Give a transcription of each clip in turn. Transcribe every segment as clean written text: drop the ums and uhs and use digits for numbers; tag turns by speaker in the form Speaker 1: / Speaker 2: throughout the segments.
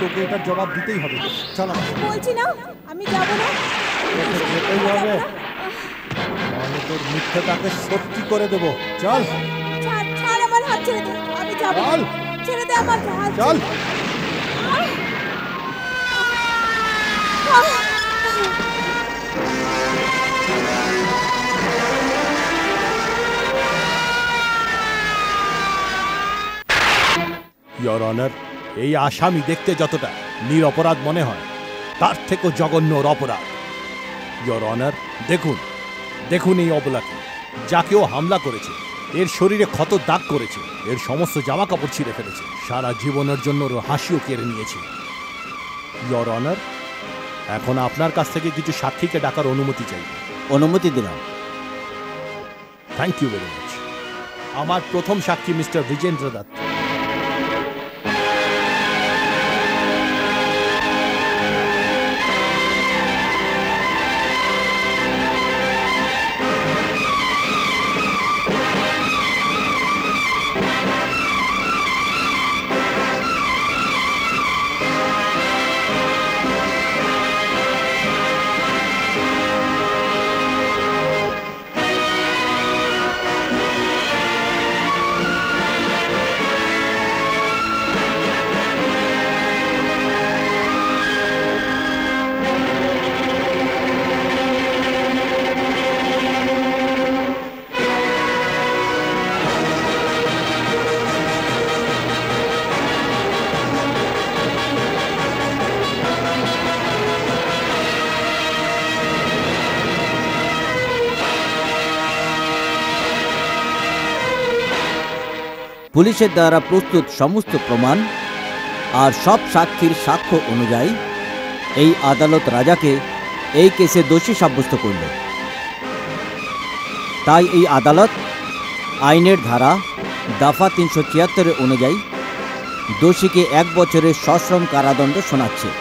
Speaker 1: তোকে এটার জবাব দিতেই হবে। চল
Speaker 2: বলছি না আমি যাব না।
Speaker 1: যেতেই হবে, আমি তোর মিথ্যেটাকে সত্যি করে দেবো। চল
Speaker 2: ছাড় আমার হাত, ছেড়ে দে, আমি যাব। ছেড়ে দে আমার হাত।
Speaker 1: চল। ইওর অনার, এই আসামি দেখতে যতটা নিরপরাধ মনে হয়, তার থেকেও জঘন্য ওর অপরাধ। ইওর অনার, দেখুন দেখুন এই অবলাকে, যাকেও হামলা করেছে, এর শরীরে ক্ষত দাগ করেছে, এর সমস্ত জামা কাপড় ছিঁড়ে ফেলেছে, সারা জীবনের জন্য ওর হাসিও কেড়ে নিয়েছে। ইওর অনার, এখন আপনার কাছ থেকে কিছু সাক্ষীকে ডাকার অনুমতি চাই।
Speaker 3: অনুমতি দিলাম।
Speaker 1: Thank you very much. আমার প্রথম সাক্ষী মিস্টার বিজেন্দ্র দত্ত।
Speaker 3: পুলিশের দ্বারা প্রস্তুত সমস্ত প্রমাণ আর সব সাক্ষীর সাক্ষ্য অনুযায়ী এই আদালত রাজাকে এই কেসে দোষী সাব্যস্ত করল। তাই এই আদালত আইনের ধারা দফা 376 অনুযায়ী দোষীকে 1 বছরের সশ্রম কারাদণ্ড শোনাচ্ছে।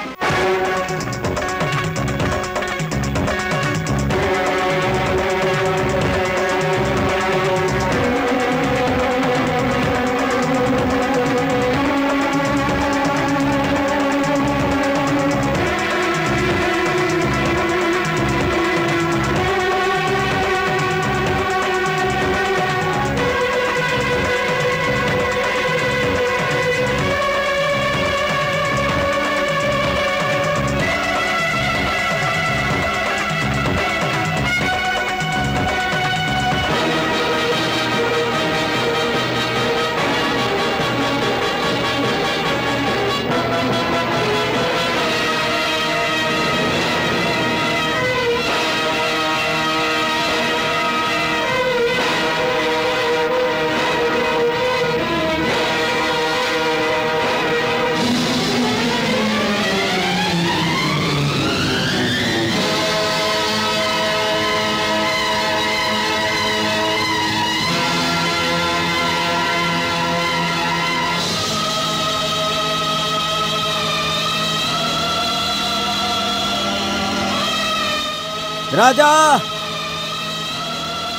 Speaker 3: রাজা,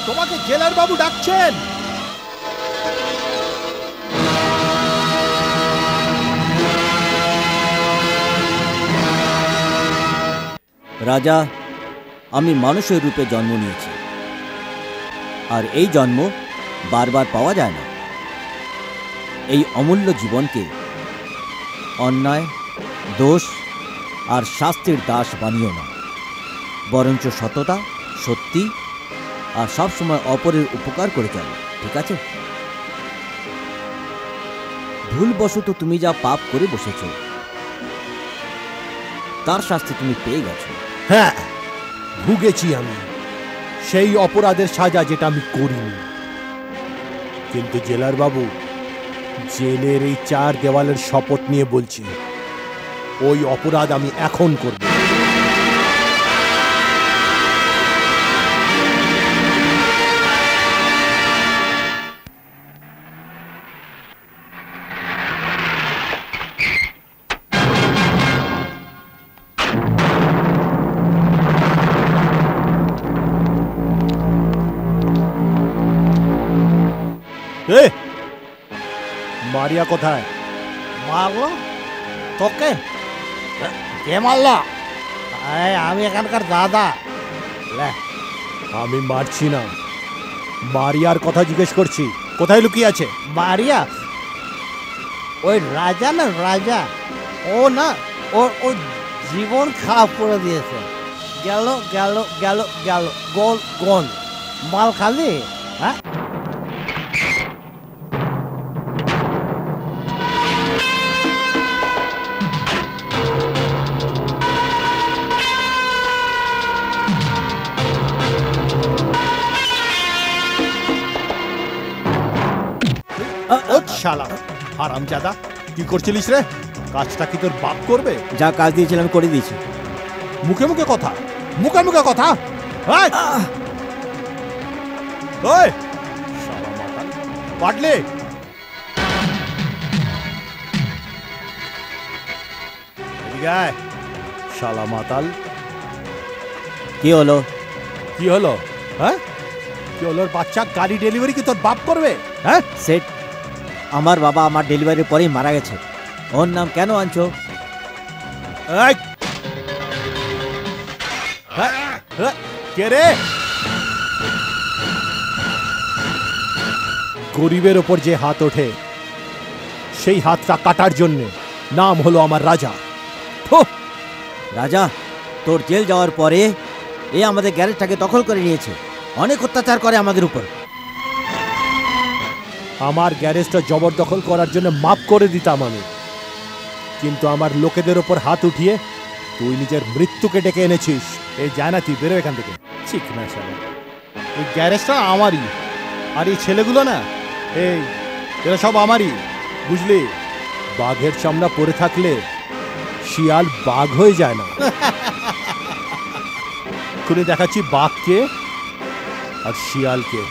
Speaker 1: তোমাকে জেলার বাবু ডাকছেন।
Speaker 3: রাজা, আমি মানুষের রূপে জন্ম নিয়েছি, আর এই জন্ম বারবার পাওয়া যায় না। এই অমূল্য জীবনকে অন্যায়, দোষ আর শাস্তির দাস বানিও না, বরঞ্চ সততা, সত্যি আর সবসময় অপরের উপকার করে চলো, ঠিক আছে? ভুলবশত তুমি যা পাপ করে বসেছ তার শাস্তি তুমি পেয়ে গেছো।
Speaker 1: হ্যাঁ, ভুগেছি আমি সেই অপরাধের সাজা যেটা আমি করিনি। কিন্তু জেলার বাবু, জেলের এই 4 দেওয়ালের শপথ নিয়ে বলছি, ওই অপরাধ আমি এখন করব। মারিয়া কোথায়?
Speaker 4: মারলো?
Speaker 1: তোকে কে মারলো? আমি এখানকার দাদা। আমি মারছি না, মারিয়ার কথা জিজ্ঞেস করছি। কোথায় লুকিয়ে আছে মারিয়া? ওই রাজা না, রাজা ও না, ও জীবন খারাপ করে দিয়েছে। গেল গেল গেল গেল, গোল গোল মাল খালি। হ্যাঁ, শালা হারামজাদা, কি করছিলিস রে? কাজটা কি তোর বাপ করবে?
Speaker 3: যা কাজ দিয়েছিলাম করে দিয়েছি।
Speaker 1: মুখে মুখে কথা, মুখে মুখে কথা। এই! ওই শালা মাতাল, পাটলে এদিকে আয়। শালা মাতাল,
Speaker 3: কি হলো?
Speaker 1: কি হলো? হ্যাঁ, কি হলো? বাচ্চা গাড়ি ডেলিভারি কি তোর বাপ করবে? হ্যাঁ
Speaker 3: সেট, আমার বাবা আমার ডেলিভারির পরেই মারা গেছে। ওর নাম কেন আনছো?
Speaker 1: এই! হ্যাঁ, হ্যাঁ, কে রে? গরিবের ওপর যে হাত ওঠে, সেই হাতটা কাটার জন্য নাম হলো আমার রাজা।
Speaker 3: রাজা, তোর জেল যাওয়ার পরে এ আমাদের গ্যারেজটাকে দখল করে নিয়েছে, অনেক অত্যাচার করে আমাদের উপর।
Speaker 1: আমার গ্যারেজটা জবরদখল করার জন্য মাফ করে দিতাম আমি, কিন্তু আমার লোকেদের ওপর হাত উঠিয়ে তুই নিজের মৃত্যুকে ডেকে এনেছিস। এই যায় না, তুই বেরো এখান থেকে। ঠিক না শালা, এই গ্যারেজটা আমারই, আর এই ছেলেগুলো না, এই এরা সব আমারই, বুঝলি? বাঘের চামড়া পরে থাকলে শিয়াল বাঘ হয়ে যায় না। খুলে দেখাচ্ছি বাঘকে আর শিয়ালকে।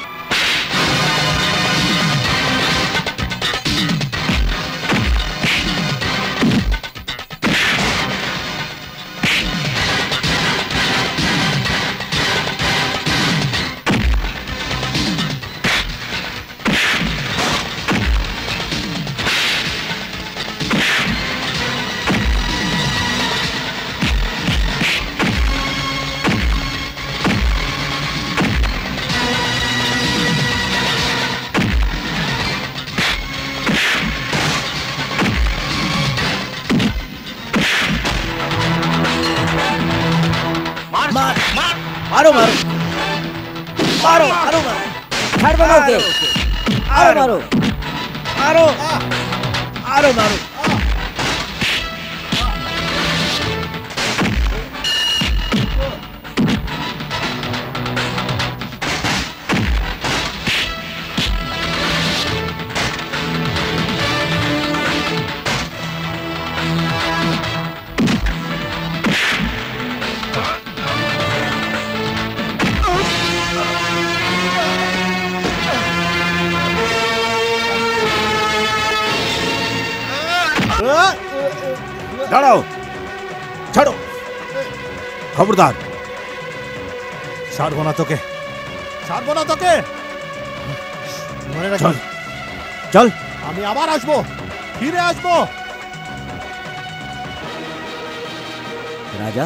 Speaker 3: মারো মারো মারো মারো মারো, ছাড়বো না ওকে। আরো মারো, আরো আরো মারো।
Speaker 1: দাঁড়াও, ছাড়ো, খবরদার। ছাড়বো না তোকে, ছাড়বো না তোকে। মনে রাখ,
Speaker 3: চল চল,
Speaker 1: আমি আবার আসবো, ফিরে আসবো।
Speaker 3: রাজা,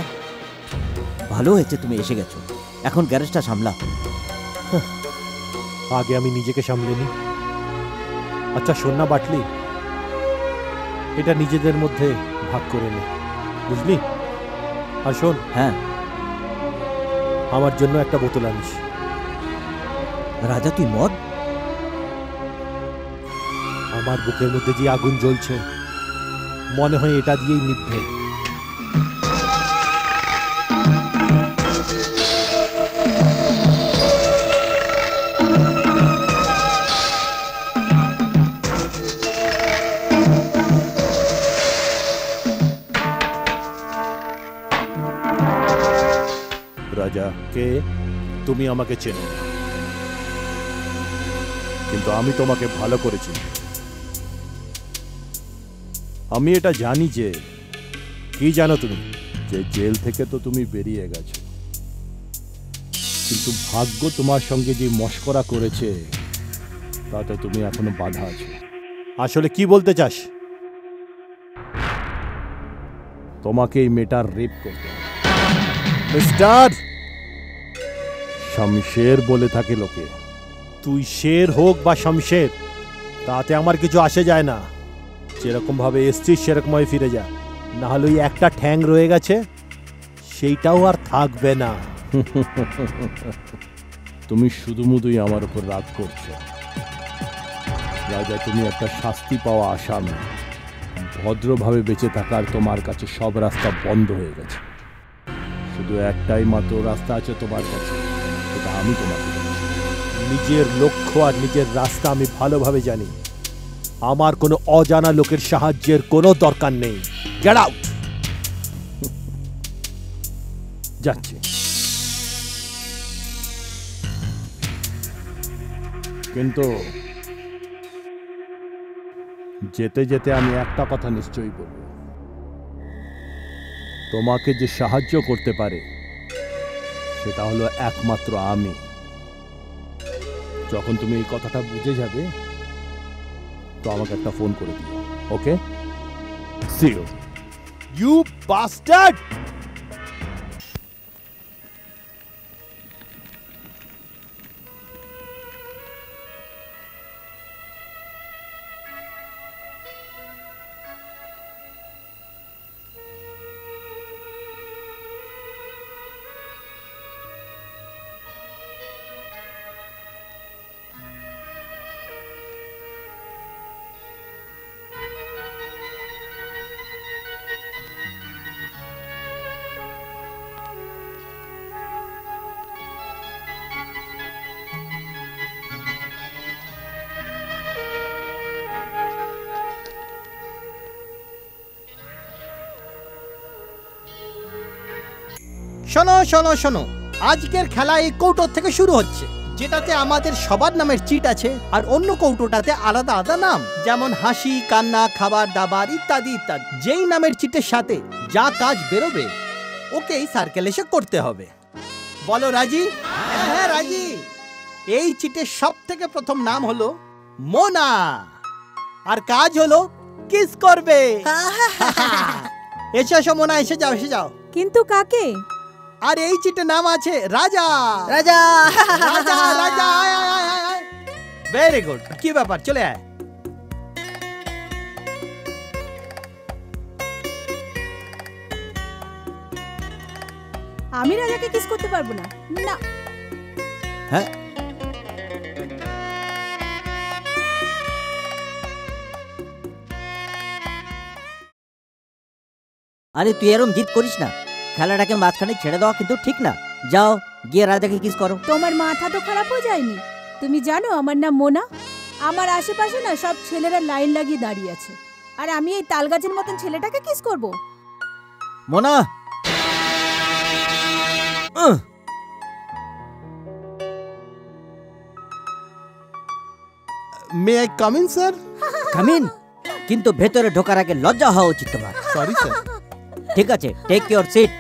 Speaker 3: ভালো হয়েছে তুমি এসে গেছো, এখন গ্যারেজটা সামলা।
Speaker 1: আগে আমি নিজেকে সামলে নি। আচ্ছা শোন না বাটলি, এটা নিজেদের মধ্যে ভাগ করে নে, বুঝলি? আর শোন,
Speaker 3: হ্যাঁ
Speaker 1: আমার জন্য একটা বোতল আনিস।
Speaker 3: রাজা, তুই মদ?
Speaker 1: আমার বুকের মধ্যে যে আগুন জ্বলছে, মনে হয় এটা দিয়েই নিভবে। রাজা কে তুমি আমাকে চেনো, কিন্তু আমি তোমাকে ভালো করে চিনি। আমি এটা জানি যে, কি জানো তুমি, যে জেল থেকে তো তুমি বেরিয়ে গেছো, কিন্তু ভাগ্য তোমার সঙ্গে যে মশকরা করেছে তাতে তুমি এখনো বাধা আছো। আসলে কি বলতে চাস? তোমাকে এই মেয়েটার রেপ করতে হবে। মিস্টার শমশের বলে থাকে লোকে, তুই শের হোক বা শমশের, তাতে আমার কিছু আসে যায় না। যেরকম ভাবে এসছিস সেরকমই ফিরে যা, না হলে ওই একটা ঠ্যাং রয়ে গেছে সেইটাও আর থাকবে না। তুমি শুধুমুধুই আমার উপর রাগ করছো। রাজা, তুমি একটা শাস্তি পাওয়া আসামি। ভদ্রভাবে বেঁচে থাকার তোমার কাছে সব রাস্তা বন্ধ হয়ে গেছে। শুধু একটাই মাত্র রাস্তা আছে তোমার কাছে, সেটা আমি তোমাকে বলছি। নিজের লক্ষ্য আর নিজের রাস্তা আমি ভালোভাবে জানি। আমার কোনো অজানা লোকের সাহায্যের কোনো দরকার নেই। Get out. যাচ্ছি। কিন্তু যেতে যেতে আমি একটা কথা নিশ্চয়ই বলবো, তোমাকে যে সাহায্য করতে পারে সেটা হলো একমাত্র আমি। যখন তুমি এই কথাটা বুঝে যাবে তো আমাকে একটা ফোন করে দিও। Okay? See you. You bastard!
Speaker 4: শোনো শোনো শোনো, আজকের খেলা এই কৌটোর থেকে শুরু হচ্ছে, যেটাতে আমাদের সবার নামের চিট আছে, আর অন্য কৌটোটাতে আলাদা আলাদা নাম, যেমন হাসি, কান্না, খাবার দাবার ইত্যাদি ইত্যাদি। যেই নামের চিটের সাথে যা কাজ বেরোবে ওকেই সার্কেল এসে করতে হবে। বলো রাজি? হ্যাঁ রাজি। এই চিটের সব থেকে প্রথম নাম হলো মোনা, আর কাজ হলো কিস করবে। এসে এসো মোনা, এসে যাও এসে যাও।
Speaker 2: কিন্তু কাকে?
Speaker 4: আর এই চিটে নাম আছে রাজা।
Speaker 3: রাজা
Speaker 4: রাজা রাজা, ভেরি গুড। কি ব্যাপার, চলে আয়।
Speaker 2: আমি রাজাকে কিস করতে পারবো না। না।
Speaker 3: হ্যাঁ, আরে তুই এরম জিদ করিস না। খেলাটাকে মাঝখানে ছেড়ে দেওয়া কিন্তু ঠিক না। যাও গিয়ে রাজাকে কিস করো।
Speaker 2: তোমার মাথা তো খারাপ হয়ে যায়নি? তুমি জানো আমার নাম মোনা। আমার আশেপাশে না সব ছেলেরা লাইন লাগিয়ে দাঁড়িয়ে আছে, আর আমি এই তালগাছের মতন ছেলেটাকে কিস করব?
Speaker 3: Mona,
Speaker 4: may I come in sir?
Speaker 3: Come in, কিন্তু ভেতরে ঢোকার আগে লজ্জা হওয়া উচিত তোমার।
Speaker 4: Sorry sir.
Speaker 3: ঠিক আছে, take your seat.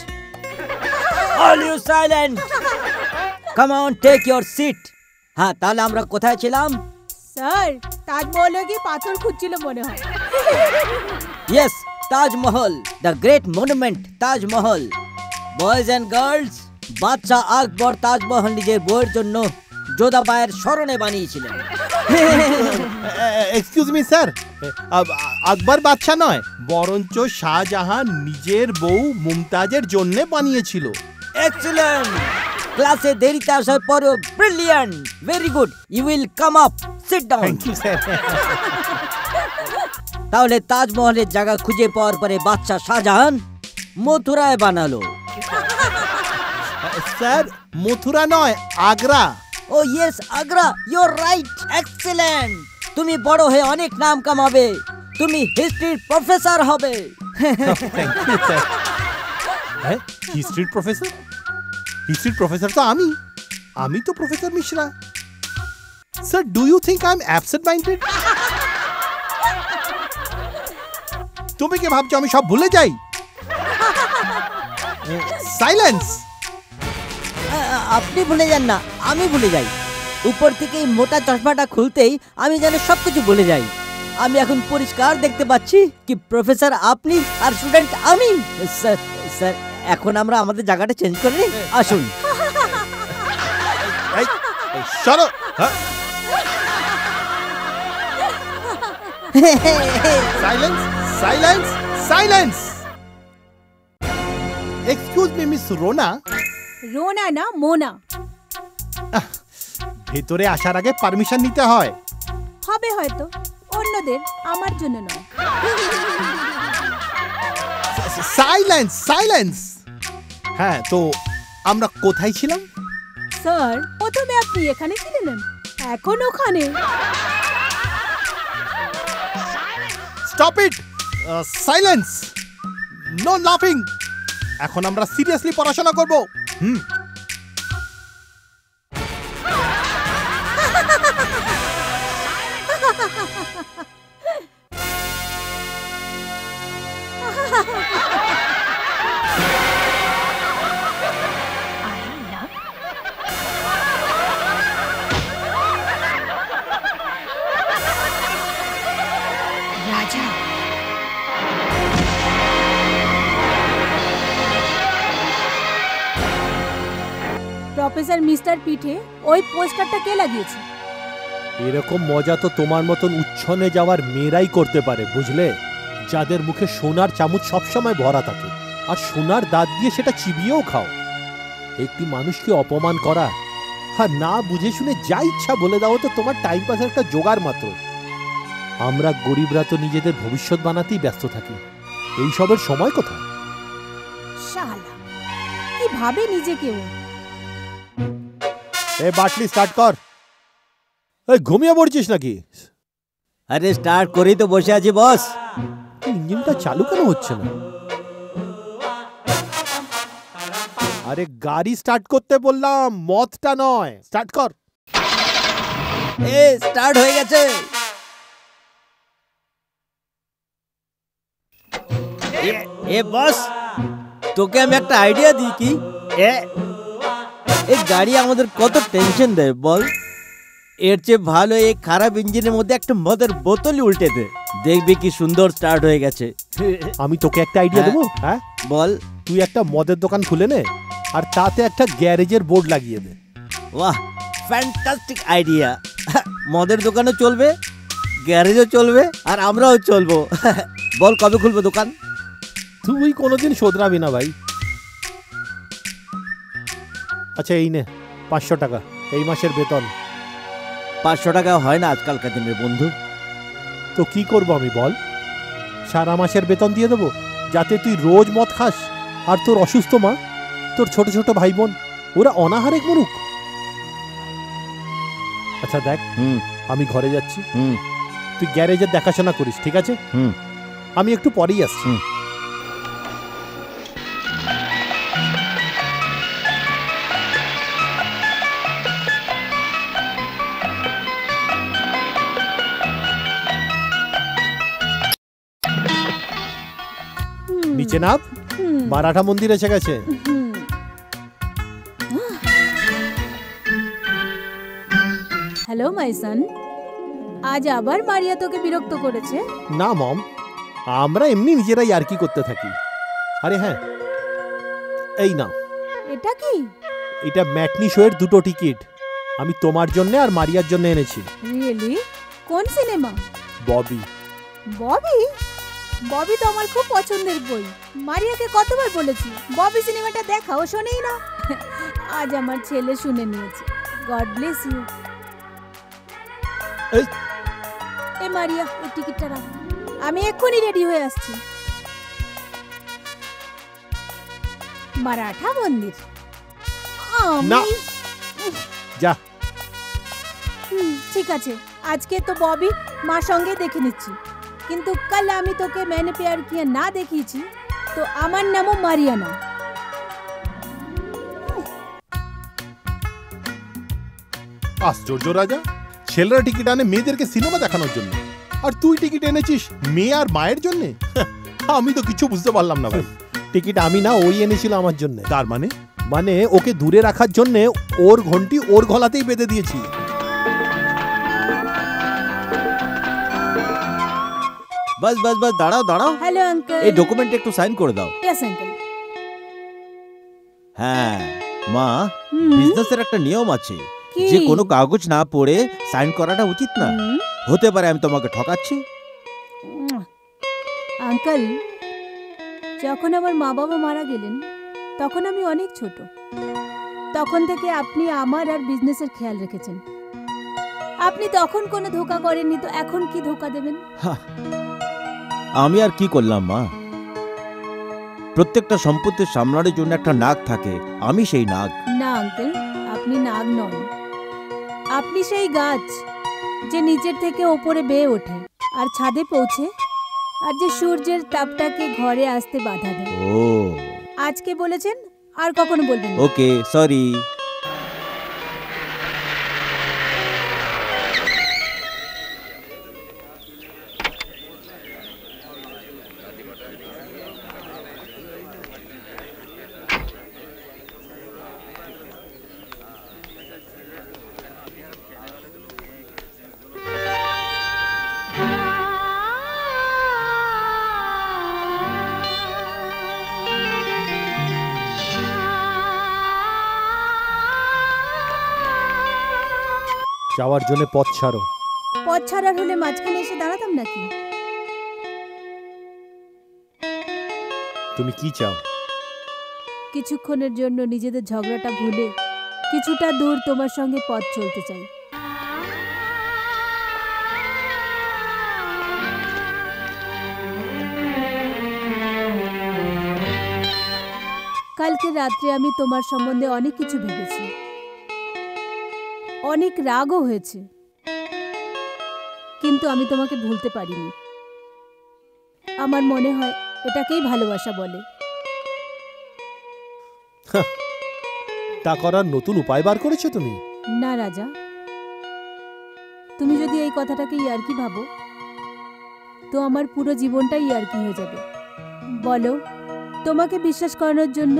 Speaker 3: All you silent, come on take your seat. হ্যাঁ, তাহলে আমরা কোথায় ছিলাম?
Speaker 2: স্যার, তাজমহলে গিয়ে পাথর খুঁজছিল মনে হয়।
Speaker 3: Yes, Taj Mahal, the great monument Taj Mahal. Boys and girls, বাদশাহ আকবর তাজমহল নিজের বউয়ের জন্য যোধাবাইয়ের স্মরণে বানিয়েছিলেন।
Speaker 4: এক্সকিউজ মি স্যার, আকবর বাদশাহ নয়, বরঞ্চ শাহজাহান নিজের বউ মুমতাজের জন্য বানিয়েছিল।
Speaker 3: এক্সিলেন্ট, ক্লাসে দেরিতে আসার পরেও brilliant, very good. You will come up, sit down.
Speaker 4: Thank you sir.
Speaker 3: তাহলে তাজমহলের জায়গা খুঁজে পাওয়ার পরে বাদশাহ শাহজাহান মথুরায় বানালো।
Speaker 4: স্যার, মথুরা নয়, Agra.
Speaker 3: Oh yes, Agra, you're right, excellent. তুমি বড় হয়ে অনেক নাম কামাবে, তুমি হিস্ট্রির প্রফেসর হবে।
Speaker 4: Thank you sir. হ্যাঁ, হিস্ট্রির প্রফেসর? হিস্ট্রির প্রফেসর তো আমি তো professor Mishra. Sir, do you think I am absent minded? তুমি কি ভাবছো আমি সব ভুলে যাই? সাইলেন্স।
Speaker 3: আপনি ভুলে যান না, আমি ভুলে যাই। উপর থেকে এই মোটা চশমাটা খুলতেই আমি যেন সবকিছু ভুলে যাই। আমি এখন পরিষ্কার দেখতে পাচ্ছি কি প্রফেসর আপনি আর স্টুডেন্ট আমি। স্যার স্যার এখন আমরা আমাদের জায়গাটা চেঞ্জ করে নিই, আসুন।
Speaker 1: চলো। হ্যাঁ, silence silence silence. Excuse me miss Rona.
Speaker 2: Rona না, মোনা।
Speaker 1: ভেতরে আসার আগে পারমিশন নিতে হয়।
Speaker 2: হবে হয়তো, অন্যদের, আমার জন্য নয়।
Speaker 1: Silence silence. হ্যাঁ, তো আমরা কোথায় ছিলাম?
Speaker 2: স্যার, প্রথমে আপনি এখানে ছিলেন, এখন ওখানে।
Speaker 1: স্টপ ইট, সাইলেন্স, নো লাফিং। এখন আমরা সিরিয়াসলি পড়াশোনা করব।
Speaker 2: রাজা, প্রফেসর মিস্টার পিঠে ওই পোস্টারটা কে লাগিয়েছে?
Speaker 1: এরকম মজা তো তোমার মতন উচ্ছনে যাওয়ার মেয়েরাই করতে পারে, বুঝলে? যাদের মুখে সোনার চামচ সবসময় ভরা থাকে আর সোনার দাঁত দিয়ে সেটা চিবিয়েও খাও। একটি মানুষকে অপমান করা আর না বুঝে শুনে যা ইচ্ছা বলে দাও তো তোমার টাইম পাসের একটা জোগাড় মাত্র। আমরা গরিবরা তো নিজেদের ভবিষ্যৎ বানাতেই ব্যস্ত থাকি, এইসবের সময় কোথায়?
Speaker 2: শালা, কি ভাবে নিজেকে ও?
Speaker 1: এ বাটলি স্টার্ট কর। এই ঘুমিয়ে পড়ছিস নাকি?
Speaker 3: আরে স্টার্ট করেই তো বসে আছি বস।
Speaker 1: ইঞ্জিনটা চালু কেন হচ্ছে না? আরে গাড়ি স্টার্ট করতে বললাম, মদটা নয়। স্টার্ট কর।
Speaker 3: এ স্টার্ট হয়ে গেছে। এ বস, তোকে আমি একটা আইডিয়া দিই কি? এই গাড়ি আমাদের কত টেনশন দেয় বল। এর চেয়ে ভালো এই খারাপ ইঞ্জিনের মধ্যে একটা মদের বোতলই উল্টে দে, দেখবি কি সুন্দর স্টার্ট হয়ে গেছে।
Speaker 1: আমি তোকে একটা আইডিয়া দেবো। হ্যাঁ
Speaker 3: বল।
Speaker 1: তুই একটা মদের দোকান খুলে নে আর তাতে একটা গ্যারেজের বোর্ড লাগিয়ে দে।
Speaker 3: বাহ, ফ্যান্টাস্টিক আইডিয়া। মদের দোকানও চলবে, গ্যারেজও চলবে, আর আমরাও চলবো। বল কবে খুলবো দোকান?
Speaker 1: তুই কোনোদিন শোধরাবি না ভাই। আচ্ছা এই নে 500 টাকা, এই মাসের বেতন।
Speaker 3: 500 টাকা হয় না আজকালকার দিনের বন্ধু।
Speaker 1: তো কি করব আমি বল? সারা মাসের বেতন দিয়ে দেবো যাতে তুই রোজ মদ খাস আর তোর অসুস্থ মা, তোর ছোট ছোট ভাই বোন ওরা অনাহারে মরুক। আচ্ছা দেখ, আমি ঘরে যাচ্ছি, তুই গ্যারেজের দেখাশোনা করিস, ঠিক আছে? আমি একটু পরেই আসছি। নিচে নাম, মারাঠা মন্দির এসে গেছে।
Speaker 2: হ্যালো মাই সন, আজ আবার মারিয়া তোকে বিরক্ত করেছে?
Speaker 1: না মম, আমরা এমনি নিজেরাই আর কি করতে থাকি। আরে হ্যাঁ, এই নাও।
Speaker 2: এটা কি?
Speaker 1: এটা ম্যাটনি শোয়ের 2টো টিকিট আমি তোমার জন্য আর মারিয়ার জন্য এনেছি।
Speaker 2: রিয়েলি? কোন সিনেমা?
Speaker 1: ববি।
Speaker 2: ববি? ববি তো আমার খুব পছন্দের বই। মারিয়াকে কতবার বলেছি ববি সিনেমাটা দেখা, ও শোনেই না। আজ আমার ছেলে শুনে নিয়েছে। God bless you. এই মারিয়া, এই টিকিটটা রাখ, আমি এক্ষুনি রেডি হয়ে আসছি। মারাঠা মন্দির?
Speaker 1: না, যা।
Speaker 2: ঠিক আছে, আজকে তো ববি মার সঙ্গে দেখে নিচ্ছি, কিন্তু কাল আমি তোকে मैंने प्यार किया না দেখিয়েছি তো আমার নামও মারিয়া না।
Speaker 1: আশ্চর্য রাজা, ছেলেরা টিকিট আনে মেয়েদেরকে সিনেমা দেখানোর জন্য, আর তুই টিকিট এনেছিস মেয়ে আর মায়ের জন্য? আমি তো কিছু বুঝতে পারলাম না ভাই। টিকিট আমি না, ওই এনেছিল আমার জন্য। তার মানে ওকে দূরে রাখার জন্য ওর ঘন্টি ওর গলাতেই বেঁধে দিয়েছি।
Speaker 3: বাস বাস বাস, দাঁড়াও দাঁড়াও।
Speaker 2: Hello uncle.
Speaker 3: এই ডকুমেন্টে একটু সাইন করে দাও।
Speaker 2: Yes uncle.
Speaker 3: হ্যাঁ মা,
Speaker 2: হুম।
Speaker 3: বিজনেসের একটা নিয়ম আছে
Speaker 2: কি?
Speaker 3: যে কোনো কাগজ না পড়ে সাইন করাটা উচিত না।
Speaker 2: হুম।
Speaker 3: হতে পারে আমি তোমাকে ঠকাচ্ছি।
Speaker 2: আঙ্কেল, যখন আমার মা বাবা মারা গেলেন তখন আমি অনেক ছোট। তখন থেকে আপনি আমার আর বিজনেসের খেয়াল রেখেছেন। আপনি তখন কোনো ধোকা করেননি, তো এখন কি ধোকা দেবেন?
Speaker 3: আমি আর কি করলাম মা? প্রত্যেকটা সম্পত্তির সামলানোর জন্য একটা নাগ থাকে, আমি সেই নাগ।
Speaker 2: না আঙ্কেল, আপনি নাগ নন। আপনি সেই গাছ যে নিচের থেকে ওপরে বেয়ে ওঠে আর ছাদে পৌঁছে, আর যে সূর্যের তাপটাকে ঘরে আসতে বাধা দেয়।
Speaker 3: ও
Speaker 2: আজকে বলেছেন, আর কখনো বলবেন না।
Speaker 3: ওকে, সরি।
Speaker 1: যাওয়ার জন্য পথ ছাড়ো।
Speaker 2: পথ ছাড়ার হলে মাঝখানে এসে দাঁড়াতাম নাকি?
Speaker 1: তুমি কি চাও?
Speaker 2: কিছুক্ষণের জন্য নিজেদের ঝগড়াটা ভুলে কিছুটা দূর তোমার সঙ্গে পথ চলতে চাই। কালকে রাত্রে আমি তোমার সম্বন্ধে অনেক কিছু ভেবেছি, অনেক রাগও হয়েছে, কিন্তু আমি তোমাকে ভুলতে পারিনি। আমার মনে হয় এটাকেই ভালোবাসা বলে।
Speaker 1: তা করার নতুন উপায় বার করেছো তুমি?
Speaker 2: না রাজা, তুমি যদি এই কথাটাকে ইয়ার্কি ভাবো তো আমার পুরো জীবনটাই ইয়ার্কি হয়ে যাবে। বলো, তোমাকে বিশ্বাস করানোর জন্য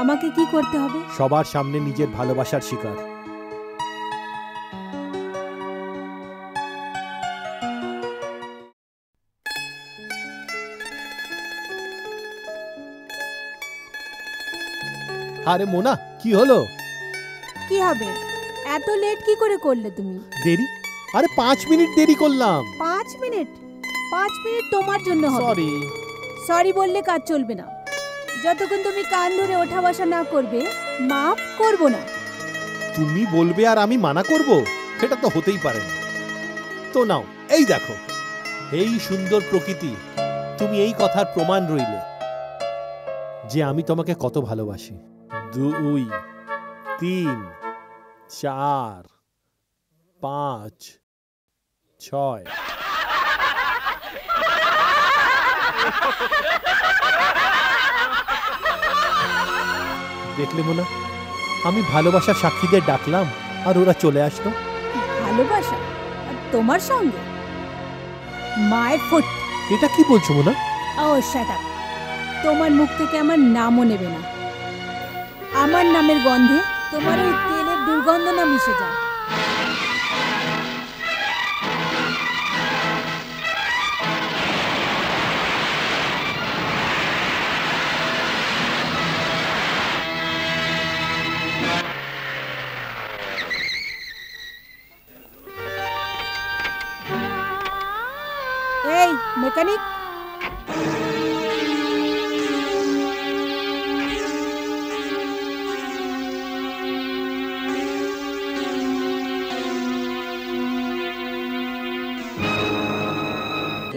Speaker 2: আমাকে কি করতে হবে?
Speaker 1: সবার সামনে নিজের ভালোবাসার শিকার। আরে মোনা, কি হলো?
Speaker 2: কি হবে? এত লেট কি করে করলে তুমি?
Speaker 1: দেরি? আরে 5 মিনিট দেরি করলাম।
Speaker 2: 5 মিনিট? 5 মিনিট তোমার জন্য হবে।
Speaker 1: সরি।
Speaker 2: সরি বললে কাজ চলবে না। যতক্ষণ তুমি কান ধরে ওঠা বসা না করবে, মাফ করব না।
Speaker 1: তুমি বলবে আর আমি মানা করব? সেটা তো হতেই পারে না। তো নাও, এই দেখো, এই সুন্দর প্রকৃতি। তুমি এই কথার প্রমাণ রইলে যে আমি তোমাকে কত ভালোবাসি। 2, 3, 4, 5, 6। দেখলে মোনা, আমি ভালোবাসার সাক্ষীদের ডাকলাম আর ওরা চলে আসলো।
Speaker 2: ভালোবাসা? আর তোমার সঙ্গে? My foot.
Speaker 1: এটা কি বলছো মোনা?
Speaker 2: ও শাট আপ। তোমার মুখ থেকে আমার নামও নেবে না। আমার নামের গন্ধে তোমার ওই তেলের দুর্গন্ধ না মিশে যায়। এই মেকানিক,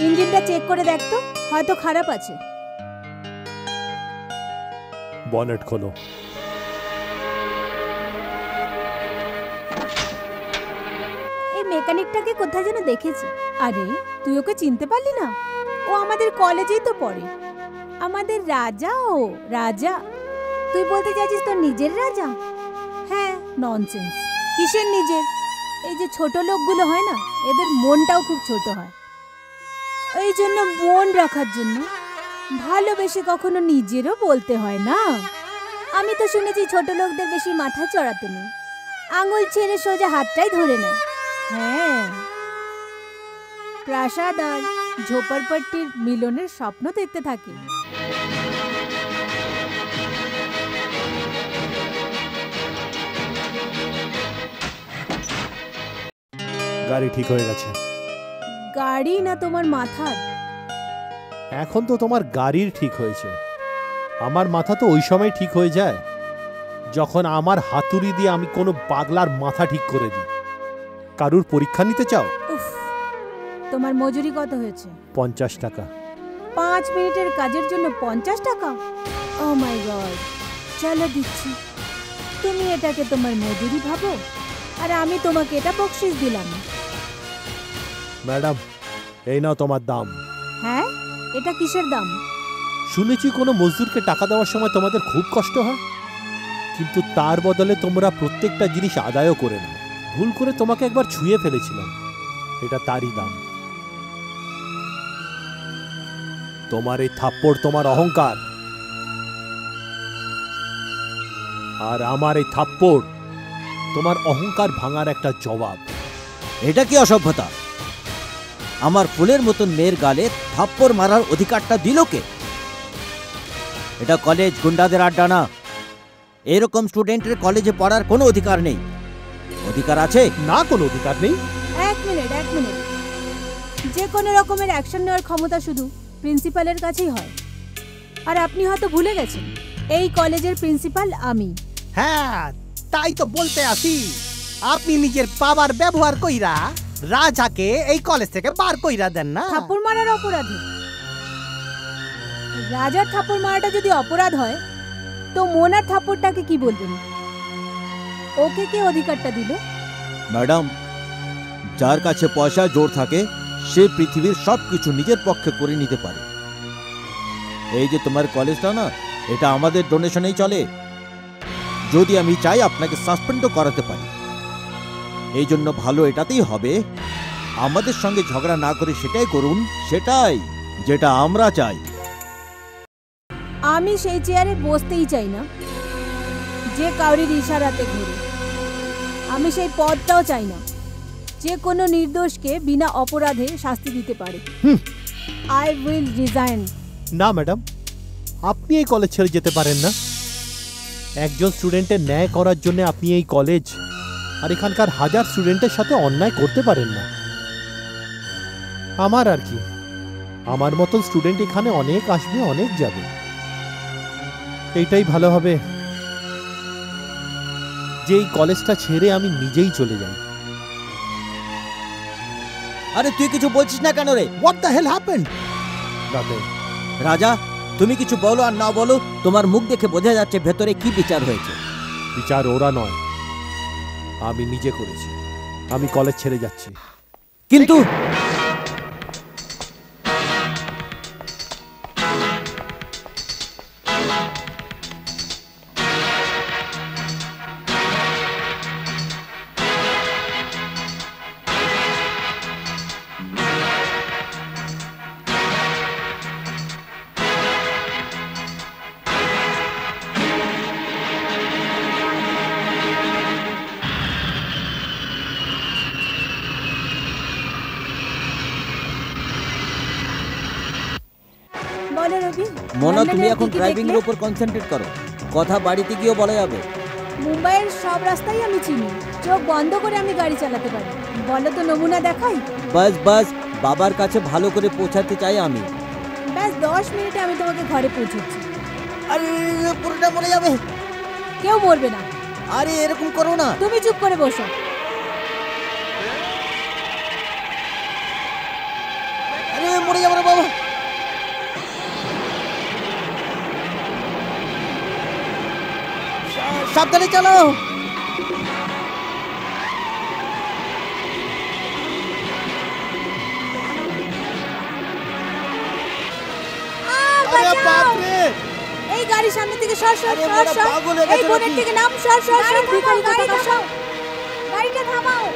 Speaker 2: ইঞ্জিনটা চেক করে দেখ তো, হয়তো খারাপ আছে।
Speaker 1: বনেট খোলো।
Speaker 2: এই মেকানিকটাকে কোথায় যেন দেখেছি। আরে, তুই ওকে চিনতে পারলি না? ও আমাদের কলেজেই তো পড়ে। আমাদের রাজা। ও রাজা? তুই বলতে চাইছিস তোর নিজের রাজা? হ্যাঁ, ননসেন্স। কিসের নিজের? এই যে ছোট লোকগুলো হয় না, এদের মনটাও খুব ছোট হয়। এই জন্য মন রাখার জন্য ভালোবেসে কখনো নিজেরও বলতে হয় না। আমি তো শুনেছি ছোট লোকদের বেশি মাথা চড়াতে নেই, আঙুল ছেড়ে সোজা হাতটাই ধরে নেয়। হ্যাঁ, প্রাসাদ আর ঝোপড়পট্টির মিলনের স্বপ্ন দেখতে থাকে।
Speaker 1: গাড়ি ঠিক হয়ে গেছে।
Speaker 2: গাড়ি না তোমার মাথার?
Speaker 1: এখন তো তোমার গাড়ির ঠিক হয়েছে, আমার মাথা তো ওই সময় ঠিক হয়ে যায় যখন আমার হাতুড়ি দিয়ে আমি কোনো পাগলার মাথা ঠিক করে দিই। কারুর পরীক্ষা নিতে চাও?
Speaker 2: উফ, তোমার মজুরি কত হয়েছে?
Speaker 1: 50 টাকা।
Speaker 2: 5 মিনিটের কাজের জন্য 50 টাকা? ও মাই গড, চলো দিচ্ছি। তুমি এটাকে তোমার মজুরি ভাবো, আর আমি তোমাকে এটা বকশিশ দিলাম।
Speaker 1: ম্যাডাম, এই নাও তোমার দাম।
Speaker 2: হ্যাঁ, এটা কিসের দাম?
Speaker 1: শুনেছি কোনো মজদুরকে টাকা দেওয়ার সময় তোমাদের খুব কষ্ট হয়, কিন্তু তার বদলে তোমরা প্রত্যেকটা জিনিস আদায়ও করে নাও। ভুল করে তোমাকে একবার ছুঁয়ে ফেলেছিলাম, এটা তারই দাম। তোমার এই থাপ্পড় তোমার অহংকার, আর আমার এই থাপ্পড় তোমার অহংকার ভাঙার একটা জবাব।
Speaker 3: এটা কি অসভ্যতা? আমার ফুলের মতন মেয়ের গালে থাপ্পড় মারার অধিকারটা দিল কে? এটা কলেজ গুন্ডাদের আড্ডা না। এরকম স্টুডেন্টের কলেজে পড়ার কোনো অধিকার নেই। অধিকার আছে
Speaker 1: না? কোনো অধিকার নেই?
Speaker 2: এক মিনিট। যে কোনো রকমের অ্যাকশন নেওয়ার ক্ষমতা শুধু প্রিন্সিপালের কাছেই হয়। আর আপনি হয়তো ভুলে গেছেন, এই কলেজের প্রিন্সিপাল আমি।
Speaker 4: হ্যাঁ, তাই তো বলতে আসি, আপনি নিজের পাওয়ার ব্যবহার কইরা রাজাকে এই কলেজ থেকে বার কইরা দেন না।
Speaker 2: থাপ্পড় মারার অপরাধী? রাজার থাপ্পড় মারাটা যদি অপরাধ হয়, তো মোনার থাপ্পড়টাকে কি বলবেন? ওকে কে অধিকারটা দিল?
Speaker 3: ম্যাডাম, যার কাছে পয়সা জোর থাকে সে পৃথিবীর সবকিছু নিজের পক্ষে করে নিতে পারে। এই যে তোমার কলেজটা না, এটা আমাদের ডোনেশনেই চলে। যদি আমি চাই আপনাকে সাসপেন্ডও করাতে পারি। এই জন্য ভালো এটাতেই হবে, আমাদের সঙ্গে ঝগড়া না করে সেটাই করুন, সেটাই যেটা আমরা চাই।
Speaker 2: আমি সেই চেয়ারে বসতেই চাই না যে কাউরির ইশারাতে ঘুরে। আমি সেই পদটাও চাই না যে কোনো নির্দোষকে বিনা অপরাধে শাস্তি দিতে পারে। I will resign.
Speaker 1: না ম্যাডাম, আপনি এই কলেজ ছেড়ে যেতে পারেন না। একজন স্টুডেন্টের ন্যায় করার জন্য আপনি এই কলেজ আর এখানকার হাজার স্টুডেন্টের সাথে অন্যায় করতে পারেন না। আমার আর কি, আমার মতন স্টুডেন্ট এখানে অনেক আসবে, অনেক যাবে। এইটাই ভালো হবে যে এই কলেজটা ছেড়ে আমি নিজেই চলে যাই।
Speaker 3: আরে তুই কিছু বলছিস না কেন রে?
Speaker 1: What the hell happened? রাতে
Speaker 3: রাজা, তুমি কিছু বলো আর না বলো, তোমার মুখ দেখে বোঝা যাচ্ছে ভেতরে কি বিচার হয়েছে।
Speaker 1: বিচার ওরা নয়, আমি নিজে করেছি। আমি কলেজ ছেড়ে যাচ্ছি।
Speaker 3: কিন্তু
Speaker 2: বলো রবি,
Speaker 3: মোনা, তুমি
Speaker 2: লন্ডনের
Speaker 3: এখন
Speaker 2: কি কি
Speaker 3: ড্রাইভিং এর
Speaker 2: দেখলে?
Speaker 3: উপর কনসেন্ট্রেট করো। কথা বাড়িতে গিয়েও বলা যাবে।
Speaker 2: মুম্বাইয়ের সব রাস্তাই আমি চিনি, চোখ বন্ধ করে আমি গাড়ি চালাতে পারি। বলো তো, নমুনা দেখাই।
Speaker 3: বাস বাস, বাবার কাছে ভালো করে পৌঁছাতে চাই আমি।
Speaker 2: ব্যাস 10 মিনিটে আমি তোমাকে ঘরে পৌঁছচ্ছি।
Speaker 3: আরে পুরোটা মরে যাবে।
Speaker 2: কেউ মরবে না।
Speaker 3: আরে এরকম করো না।
Speaker 2: তুমি চুপ করে বসো।
Speaker 3: আরে মরে যাবো রে বাবা। সাবধানে চালাও।
Speaker 1: আরে বাপ রে!
Speaker 2: এই গাড়ির সামনে থেকে সর সর
Speaker 3: আরে
Speaker 2: সর
Speaker 3: বড়
Speaker 2: সর।
Speaker 3: পাগল হয়ে
Speaker 2: এই
Speaker 3: গেছো
Speaker 2: বোনের
Speaker 3: নাকি?
Speaker 2: থেকে নাম, সর সর সর। ভিখারি কোথাকার সর। গাড়িটা থামাও।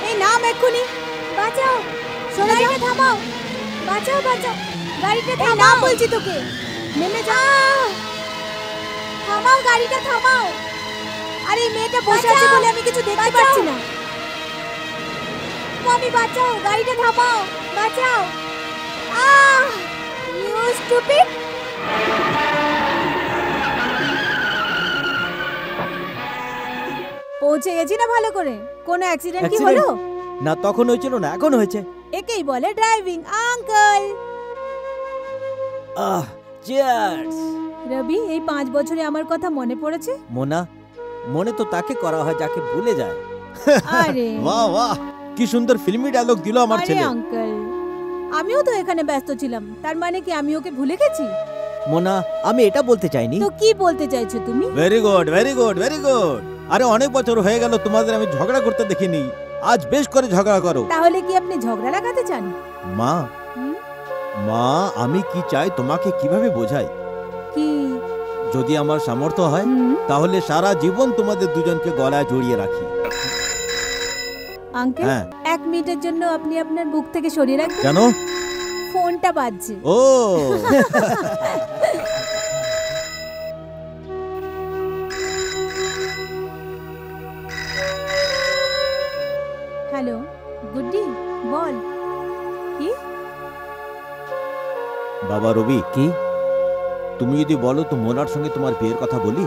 Speaker 2: এই নাম এক্ষুনি। বাঁচাও, সোনা গাড়িটা থামাও। বাঁচাও বাঁচাও, গাড়িটা থামাও। নাম বলছি তোকে, নেমে যা। থামাও, গাড়িটা থামাও। আরে এই মেয়েটা বসে আছে বলে আমি কিছু দেখতে পাচ্ছি না। মামি বাঁচাও, গাড়িটা থামাও। বাঁচাও। আহ! You stupid! পৌঁছে গেছি না ভালো করে? কোনো অ্যাক্সিডেন্ট কি হলো?
Speaker 3: না, তখন হয়েছিল না, এখন হয়েছে।
Speaker 2: একেই বলে ড্রাইভিং, আঙ্কেল।
Speaker 3: চিয়ার্স।
Speaker 2: রবি, এই 5 বছরে আমার কথা মনে পড়েছে?
Speaker 3: মোনা, মনে তো তাকে করা হয় যাকে ভুলে যায়।
Speaker 2: আরে
Speaker 3: বাহ বাহ, কি সুন্দর ফিল্মি ডায়লগ দিল আমার
Speaker 2: আরে
Speaker 3: ছেলে।
Speaker 2: আঙ্কেল, আমিও তো এখানে ব্যস্ত ছিলাম, তার মানে কি আমি ওকে ভুলে গেছি?
Speaker 3: মোনা, আমি এটা বলতে চাইনি।
Speaker 2: তো কি বলতে চাইছো তুমি?
Speaker 3: Very good, very good, very good. আরে অনেক বছর হয়ে গেল তোমাদের আমি ঝগড়া করতে দেখিনি, আজ বেশ করে ঝগড়া করো।
Speaker 2: তাহলে কি আপনি ঝগড়া লাগাতে চান?
Speaker 3: মা,
Speaker 2: হুম?
Speaker 3: মা, আমি কি চাই তোমাকে কিভাবে বোঝাই?
Speaker 2: কি?
Speaker 3: যদি আমার সামর্থ্য হয়
Speaker 2: হুম?
Speaker 3: তাহলে সারা জীবন তোমাদের দুজনকে গলায় জড়িয়ে রাখি।
Speaker 2: আঙ্কেল,
Speaker 3: হ্যাঁ।
Speaker 2: 1 মিনিটের জন্য আপনি আপনার বুক থেকে সরিয়ে রাখবেন?
Speaker 3: কেন?
Speaker 2: ফোনটা বাজছে।
Speaker 3: ও
Speaker 2: হ্যালো গুড্ডি, বল। কি?
Speaker 3: বাবা রবি, কি তুমি যদি বলো তো মোনার সঙ্গে তোমার বিয়ের কথা বলি?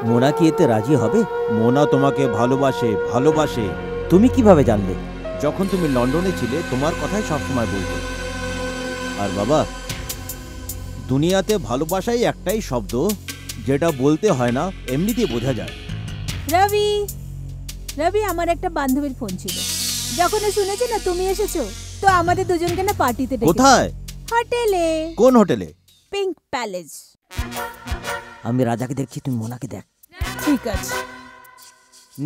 Speaker 3: মোনা কি এতে রাজি হবে? মোনা তোমাকে ভালোবাসে, ভালোবাসে। তুমি কিভাবে জানলে? যখন তুমি লন্ডনে ছিলে তোমার কথাই সবসময় বলতো। আর বাবা, দুনিয়াতে ভালোবাসাই একটাই শব্দ যেটা বলতে হয় না, এমনিতেই বোঝা যায়।
Speaker 2: রবি, রবি, আমার একটা বান্ধবীর ফোন ছিল। যখন ও শুনেছে না তুমি এসেছো, তো আমাদের দুজনকে না পার্টিতে ডেকেছে।
Speaker 3: কোথায়?
Speaker 2: হোটেলে।
Speaker 3: কোন হোটেলে?
Speaker 2: Pink palace.
Speaker 3: আমি রাজাকে দেখছি, তুমি মোনাকে দেখ।
Speaker 2: ঠিক আছে।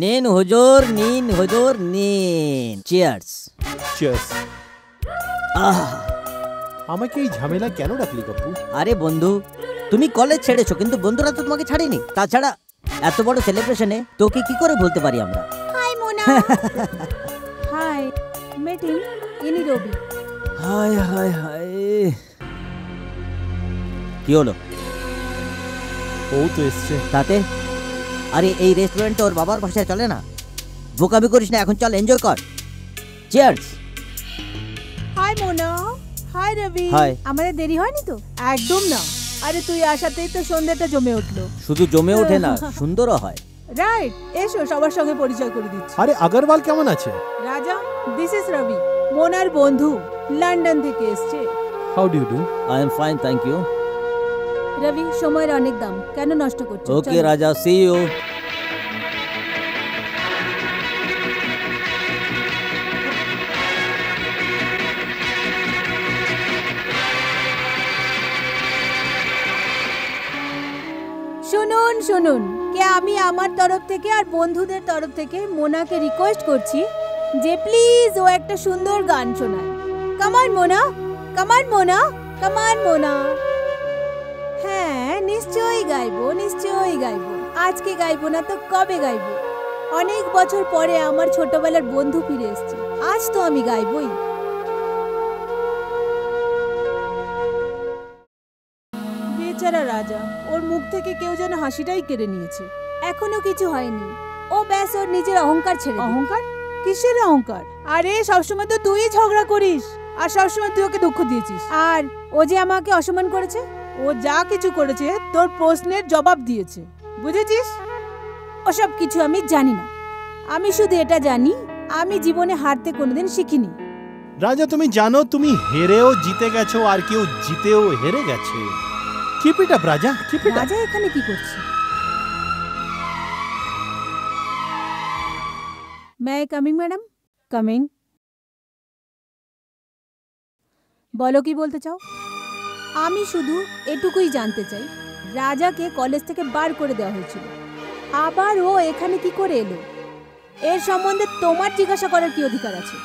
Speaker 3: নিন হুজুর, নিন হুজুর, নিন। চিয়ার্স।
Speaker 1: চিয়ার্স। আমাকে এই ঝামেলা কেন রাখলি গপ্পু?
Speaker 3: আরে বন্ধু, তুমি কলেজ ছেড়েছো কিন্তু বন্ধুরা তো তোমাকে ছাড়েনি। তাছাড়া এত বড় সেলিব্রেশনে তোকে কি করে বলতে পারি আমরা?
Speaker 2: হাই মোনা। হাই, মেট হিম, ইনি রবি।
Speaker 3: হায় হায় হায়, কি হলো?
Speaker 1: ও তো এসছে।
Speaker 3: তাতে? আরে এই রেস্টুরেন্টটা ওর বাবার ভাষায় চলে না। বোকামি করিস না, এখন চল এনজয় কর। চিয়ার্স।
Speaker 2: হাই মোনা। হাই রবি।
Speaker 3: হাই।
Speaker 2: আমাদের দেরি হয়নি তো? একদম না। আরে তুই আসাতেই তো সন্ধ্যাটা জমে উঠলো।
Speaker 3: শুধু জমে ওঠে না, সুন্দরও হয়।
Speaker 2: রাইট, এসো সবার সঙ্গে পরিচয় করে দিচ্ছি।
Speaker 1: আরে আগরওয়াল কেমন আছে?
Speaker 2: রাজা, দিস ইজ রবি, মোনার বন্ধু, লন্ডন থেকে এসছে।
Speaker 1: How do you do?
Speaker 3: I am fine, thank you.
Speaker 2: Rabi, সময়ের অনেক দাম, কেন নষ্ট করছো?
Speaker 3: ওকে
Speaker 2: চলো।
Speaker 3: রাজা, সি ইউ।
Speaker 2: শুনুন শুনুন, কে আমি আমার তরফ থেকে আর বন্ধুদের তরফ থেকে মোনাকে রিকোয়েস্ট করছি যে প্লিজ ও একটা সুন্দর গান শোনায়। কামান মোনা, কামান মোনা, কামান মোনা। হ্যাঁ, নিশ্চয়ই গাইবো, নিশ্চয়ই গাইবো। আজকে গাইবো না তো কবে গাইবো? অনেক বছর পরে আমার ছোটবেলার বন্ধু ফিরে এসেছে, আজ তো আমি গাইবই। বেচারা রাজা, ওর মুখ থেকে কেউ যেন হাসিটাই কেড়ে নিয়েছে। এখনো কিছু হয়নি, ও ব্যাস ওর নিজের অহংকার ছেড়ে। অহংকার? কিসের অহংকার? আরে সবসময় তো তুই ঝগড়া করিস আর সবসময় তুই ওকে দুঃখ দিয়েছিস। আর ও যে আমাকে অসম্মান করেছে, ও যা কিছু করেছে তোর প্রশ্নের জবাব দিয়েছে, বুঝেছিস? ওসব কিছু আমি জানি না, আমি শুধু এটা জানি আমি জীবনে হারতে কোনোদিন শিখিনি।
Speaker 1: রাজা, তুমি জানো তুমি হেরেও জিতে গেছো আর কেউ জিতেও হেরে গেছে। কিপ ইট আপ রাজা, কিপ ইট আপ।
Speaker 2: রাজা এখানে কি করছে? মে কামিং ম্যাডাম? কামিং। বলো কি বলতে চাও? আমি শুধু এটুকুই জানতে চাই, রাজাকে কলেজ থেকে বার করে দেওয়া হয়েছিল, আবার ও এখানে কি করে এলো? এর সম্বন্ধে তোমার জিজ্ঞাসা করার কি অধিকার আছে?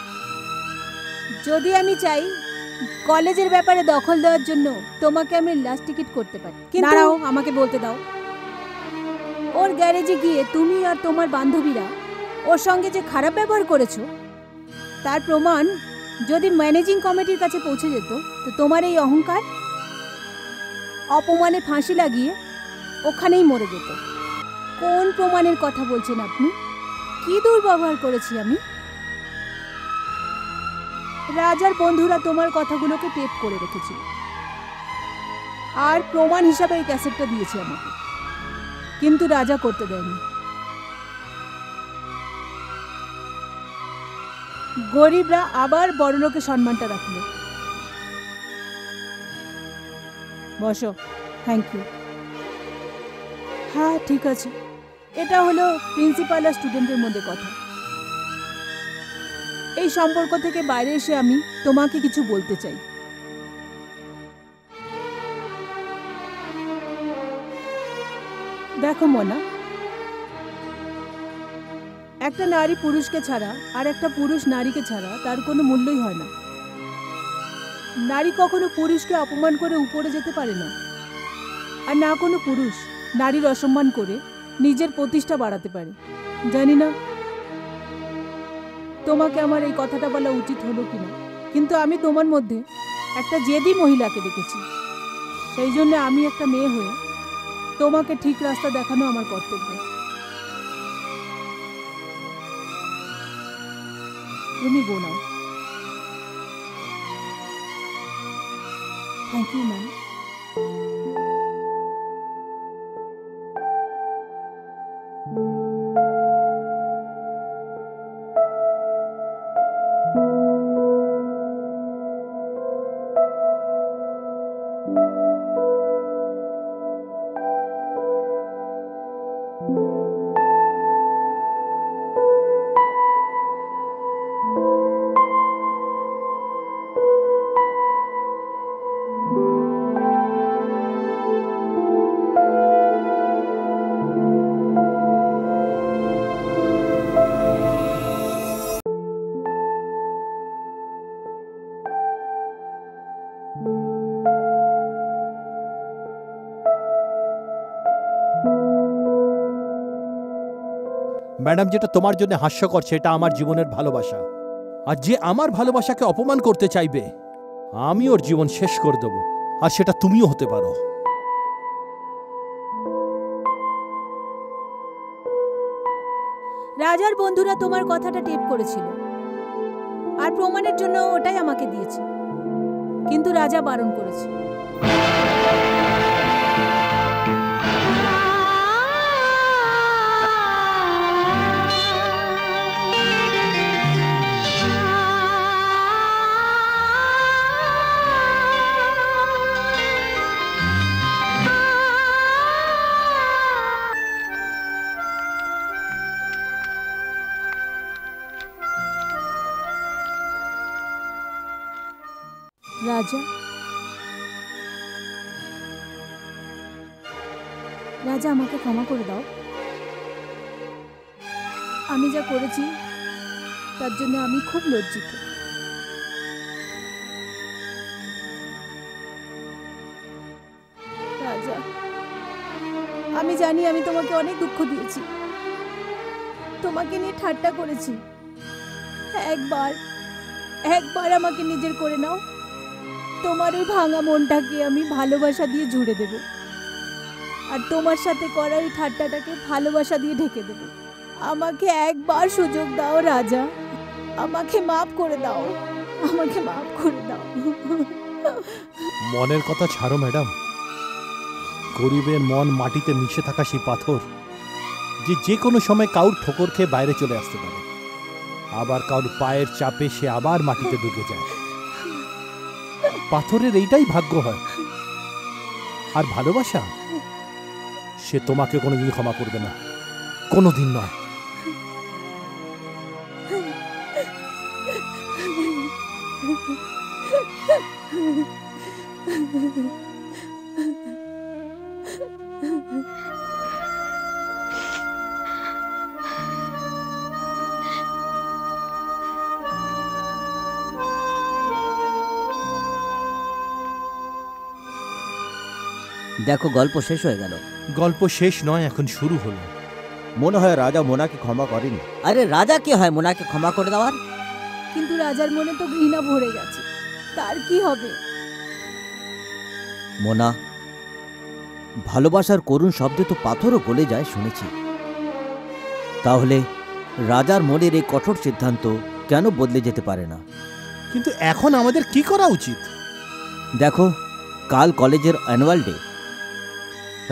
Speaker 2: যদি আমি চাই কলেজের ব্যাপারে দখল দেওয়ার জন্য তোমাকে আমি লাস্ট টিকিট করতে পারি, কিন্তু দাঁড়াও, আমাকে বলতে দাও। ওর গ্যারেজে গিয়ে তুমি আর তোমার বান্ধবীরা ওর সঙ্গে যে খারাপ ব্যবহার করেছো তার প্রমাণ যদি ম্যানেজিং কমিটির কাছে পৌঁছে যেত, তো তোমার এই অহংকার অপমানে ফাঁসি লাগিয়ে ওখানেই মরে যেত। কোন প্রমাণের কথা বলছেন আপনি? কি দুর্ব্যবহার করেছি আমি? রাজার বন্ধুরা তোমার কথাগুলোকে টেপ করে রেখেছিল, আর প্রমাণ হিসাবে এই ক্যাসেটটা দিয়েছে আমাকে, কিন্তু রাজা করতে দেয়নি। গরিবরা আবার বড়লোকের সম্মানটা রাখলো। বসো। Thank you. হ্যাঁ ঠিক আছে, এটা হলো প্রিন্সিপাল আর স্টুডেন্টের মধ্যে কথা। এই সম্পর্ক থেকে বাইরে এসে আমি তোমাকে কিছু বলতে চাই। দেখো মোনা, একটা নারী পুরুষকে ছাড়া আর একটা পুরুষ নারীকে ছাড়া তার কোনো মূল্যই হয় না। নারী কখনো পুরুষকে অপমান করে উপরে যেতে পারে না, আর না কোনো পুরুষ নারীর অসম্মান করে নিজের প্রতিষ্ঠা বাড়াতে পারে। জানি না তোমাকে আমার এই কথাটা বলা উচিত হলো কিনা, কিন্তু আমি তোমার মধ্যে একটা জেদি মহিলাকে দেখেছি। সেই জন্য আমি একটা মেয়ে হয়ে তোমাকে ঠিক রাস্তা দেখানো আমার কর্তব্য। তুমি গো নাও। Thank you ma'am.
Speaker 1: ম্যাডাম, যেটা তোমার জন্য হাস্যকর সেটা আমার জীবনের ভালোবাসা, আর যে আমার ভালোবাসাকে অপমান করতে চাইবে আমি ওর জীবন শেষ করে দেব, আর সেটা তুমিও হতে পারো।
Speaker 2: রাজার বন্ধুরা তোমার কথাটা টেপ করেছিল, আর প্রমাণের জন্য ওটাই আমাকে দিয়েছে, কিন্তু রাজা বারণ করেছে। রাজা, রাজা আমাকে ক্ষমা করে দাও। আমি যা করেছি তার জন্য আমি খুব লজ্জিত। রাজা, আমি জানি আমি তোমাকে অনেক দুঃখ দিয়েছি, তোমাকে নিয়ে ঠাট্টা করেছি। একবার আমাকে নিজের করে নাও, তোমার ওই ভাঙা মনটাকে আমি ভালোবাসা দিয়ে জুড়ে দেব, আর তোমার সাথে করা ওই ঠাট্টাটাকে ভালোবাসা দিয়ে ঢেকে দেব। আমাকে একবার সুযোগ দাও রাজা, আমাকে মাফ করে দাও, আমাকে মাফ করে দাও।
Speaker 1: মনের কথা ছাড়ো ম্যাডাম। গরিবের মন মাটিতে মিশে থাকা সেই পাথর, যে কোনো সময় কাউর ঠোকর খেয়ে বাইরে চলে আসতে পারে, আবার কাউর পায়ের চাপে সে আবার মাটিতে ঢুকে যায়। পাথরের এইটাই ভাগ্য হয়। আর ভালোবাসা, সে তোমাকে কোনোদিন ক্ষমা করবে না, কোনোদিন নয়।
Speaker 3: দেখো, গল্প শেষ হয়ে গেল।
Speaker 1: গল্প শেষ নয়, এখন শুরু হলো।
Speaker 5: মনে হয় রাজা মোনাকে ক্ষমা করেনি।
Speaker 3: আরে রাজা কি হয় মোনাকে ক্ষমা করে দেওয়ার?
Speaker 2: কিন্তু রাজার মনে তো ঘৃণা ভরে গেছে, তার কি হবে?
Speaker 3: মোনা, ভালোবাসার করুণ শব্দে তো পাথরও গলে যায় শুনেছি। তাহলে রাজার মনের এই কঠোর সিদ্ধান্ত কেন বদলে যেতে পারে না?
Speaker 1: কিন্তু এখন আমাদের কি করা উচিত?
Speaker 3: দেখো, কাল কলেজের অ্যানুয়াল ডে,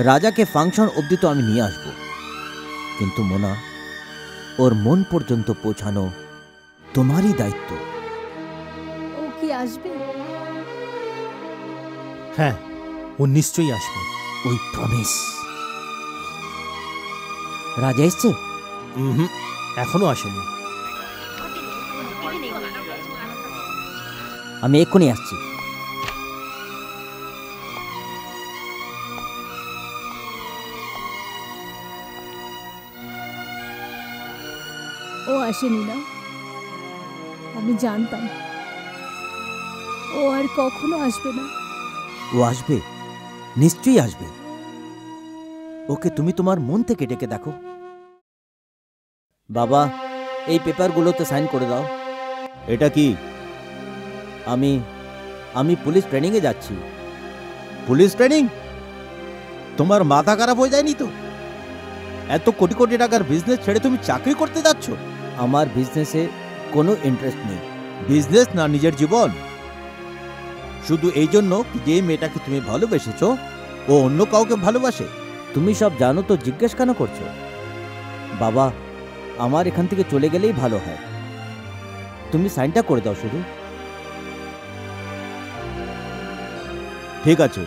Speaker 3: রাজাকে ফাংশন অবধি তো আমি নিয়ে আসব, কিন্তু মোনা, ওর মন পর্যন্ত পৌঁছানো তোমারই দায়িত্ব।
Speaker 2: ও কি আসবে?
Speaker 1: হ্যাঁ, ও নিশ্চয়ই আসবে।
Speaker 3: ওই প্রমিস। রাজা এসছে?
Speaker 1: এখনো আসেনি।
Speaker 3: আমি এক্ষুনি আসছি।
Speaker 2: ও আসেনি না? আমি জানতাম ও আর কখনো আসবে না।
Speaker 3: ও আসবে, নিশ্চয়ই আসবে। ওকে তুমি তোমার মন থেকে ডেকে দেখো। বাবা, এই পেপারগুলোতে সাইন করে দাও।
Speaker 5: এটা কি?
Speaker 3: আমি পুলিশ ট্রেনিংয়ে যাচ্ছি।
Speaker 5: Police training? তোমার মাথা খারাপ হয়ে যায়নি তো? এত কোটি কোটি টাকার বিজনেস ছেড়ে তুমি চাকরি করতে যাচ্ছ?
Speaker 3: আমার বিজনেসে কোনো ইন্টারেস্ট নেই।
Speaker 5: বিজনেস না নিজের জীবন? শুধু এই জন্য যে মেয়েটাকে তুমি ভালোবেসেছো ও অন্য কাউকে ভালোবাসে?
Speaker 3: তুমি সব জানো তো জিজ্ঞেস কেন করছো? বাবা, আমার এখান থেকে চলে গেলেই ভালো হয়। তুমি সাইনটা করে দাও শুধু।
Speaker 5: ঠিক আছে,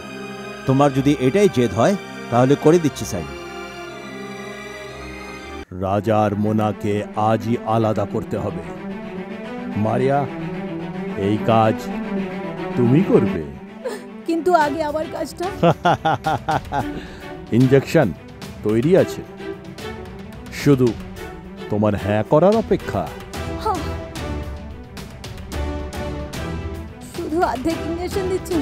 Speaker 5: তোমার যদি এটাই জেদ হয় তাহলে করে দিচ্ছি সাইন।
Speaker 1: রাজা আর মোনাকে আজই আলাদা করতে হবে। মারিয়া, এই কাজ তুমি করবে।
Speaker 2: কিন্তু আগে আমার কাজটা।
Speaker 1: ইনজেকশন তৈরি আছে, শুধু তোমার হ্যাঁ করার অপেক্ষা।
Speaker 2: শুধু অর্ধেক ইঞ্জেকশন দিচ্ছেন?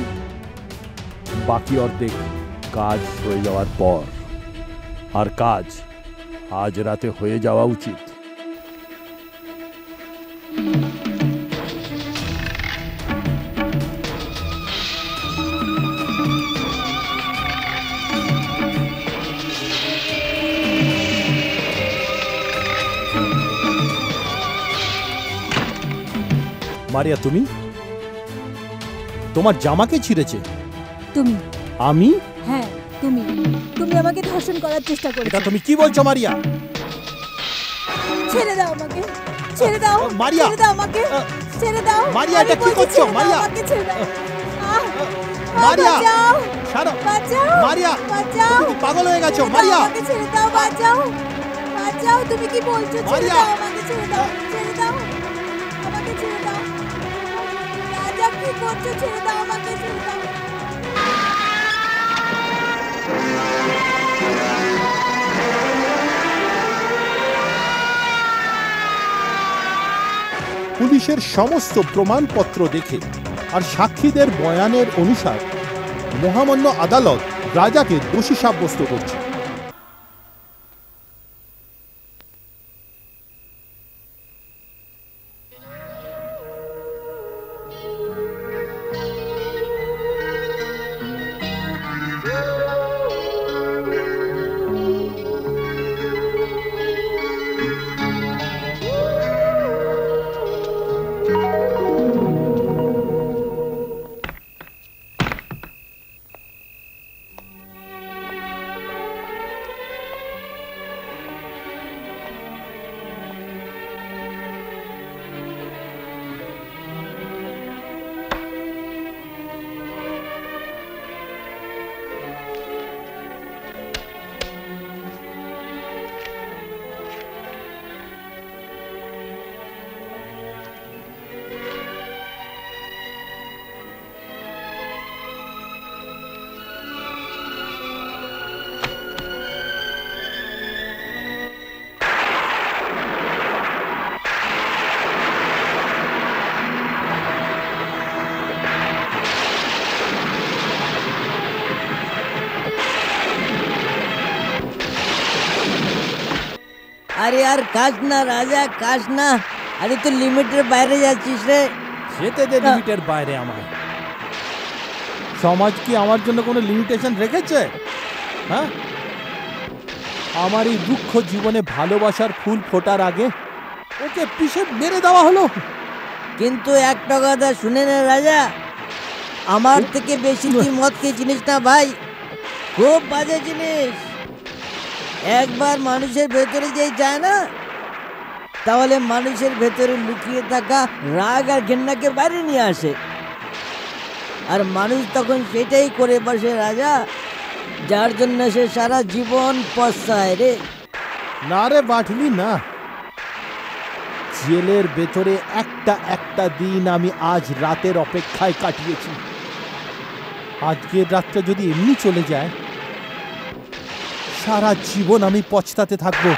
Speaker 1: বাকি অর্ধেক কাজ হয়ে যাওয়ার পর। আর কাজ আজ রাতে হয়ে যাওয়া উচিত। মারিয়া, তুমি? তোমার জামাকে ছিঁড়েছে?
Speaker 2: তুমি?
Speaker 1: আমি?
Speaker 2: হ্যাঁ, তুমি আমাকে ধর্ষণ করার চেষ্টা
Speaker 1: এটা
Speaker 2: করেছো।
Speaker 1: তুমি কি বলছো মারিয়া?
Speaker 2: ছেড়ে দাও আমাকে, ছেড়ে দাও
Speaker 1: মারিয়া!
Speaker 2: ছেড়ে দাও আমাকে, ছেড়ে দাও।
Speaker 1: মারিয়া,
Speaker 2: আমি
Speaker 1: এটা কি
Speaker 2: বলছি,
Speaker 1: করছো?
Speaker 2: ছেড়ে দাও
Speaker 1: মারিয়া!
Speaker 2: আমাকে, ছেড়ে দাও।
Speaker 1: মারিয়া!
Speaker 2: বাঁচাও,
Speaker 1: ছাড়ো!
Speaker 2: বাঁচাও,
Speaker 1: মারিয়া!
Speaker 2: বাঁচাও।
Speaker 1: তুমি কি পাগল হয়ে গেছো?
Speaker 2: ছেড়ে দাও
Speaker 1: মারিয়া!
Speaker 2: আমাকে, ছেড়ে দাও, বাঁচাও, বাঁচাও। তুমি কি বলছো? ছেড়ে
Speaker 1: মারিয়া!
Speaker 2: দাও আমাকে, ছেড়ে দাও, ছেড়ে দাও আমাকে, ছেড়ে দাও। রাজা, কি করছো? ছেড়ে দাও আমাকে, ছেড়ে দাও।
Speaker 1: পুলিশের সমস্ত প্রমাণপত্র দেখে আর সাক্ষীদের বয়ানের অনুসার মহামান্য আদালত রাজাকে দোষী সাব্যস্ত করছে।
Speaker 3: আরে আর কাজ না রাজা, কাজ না। আরে তুই লিমিটের বাইরে যাচ্ছিস রে।
Speaker 1: যেতে দে লিমিটের বাইরে। আমার সমাজ কি আমার জন্য কোনো লিমিটেশন রেখেছে? হ্যাঁ, আমার এই দুঃখ জীবনে ভালোবাসার ফুল ফোটার আগে ওকে পিষে মেরে দেওয়া হলো।
Speaker 3: কিন্তু একটা কথা শুনে না রাজা, আমার থেকে বেশি তুই মদ খেয়ে চিনিস না ভাই, খুব বাজে জিনিস। একবার মানুষের ভেতরে যেই যায় না, তাহলে মানুষের ভেতরে লুকিয়ে থাকা রাগ আর ঘেন্নাকে বাইরে নিয়ে আসে, আর মানুষ তখন সেটাই করে বসে রাজা, যার জন্য সে সারা জীবন পস্তায় রে।
Speaker 1: না রে বাটুলি না, জেলের ভেতরে একটা একটা দিন আমি আজ রাতের অপেক্ষায় কাটিয়েছি। আজকের রাতটা যদি এমনি চলে যায়, সারা জীবন আমি পছতাতে থাকবো।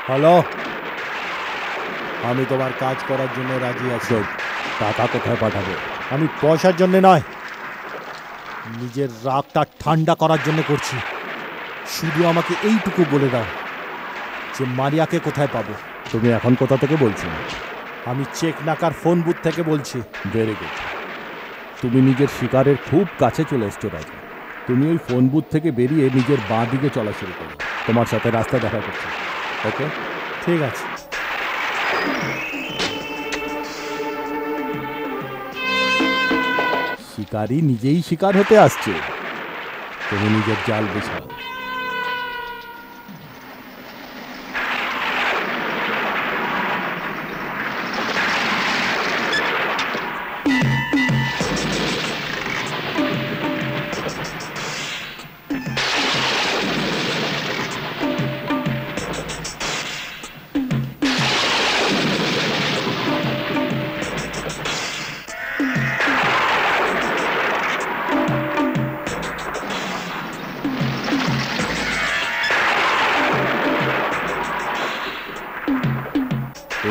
Speaker 1: হ্যালো, আমি তোমার কাজ করার জন্য রাজি আছি। টাকা কোথায় পাঠাবো? আমি পয়সার জন্য নয়, নিজের রাগটা ঠান্ডা করার জন্য করছি। শুধু আমাকে এইটুকু বলে দাও যে মারিয়াকে কোথায় পাবো। তুমি এখন কোথা থেকে বলছো? আমি চেক নাকার ফোন বুথ থেকে বলছি। ভেরি গুড, তুমি নিজের শিকারের খুব কাছে চলে এসছো রাজা। তুমি ওই ফোন বুথ থেকে বেরিয়ে নিজের বাঁ দিকে চলা শুরু করো। তোমার সাথে রাস্তা দেখা করছি। ওকে, ঠিক আছে। শিকারী নিজেই শিকার হতে আসছে, তুমি নিজের জাল বিছাও।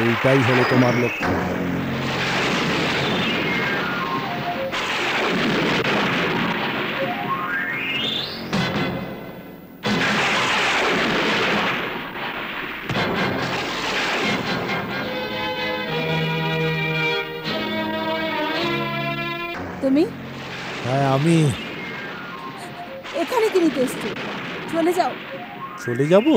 Speaker 1: এইটাই হলো তোমার লক্ষ্য।
Speaker 2: তুমি
Speaker 1: হ্যাঁ, আমি
Speaker 2: এখানে কি নিতে এসছো? চলে যাও।
Speaker 1: চলে যাব?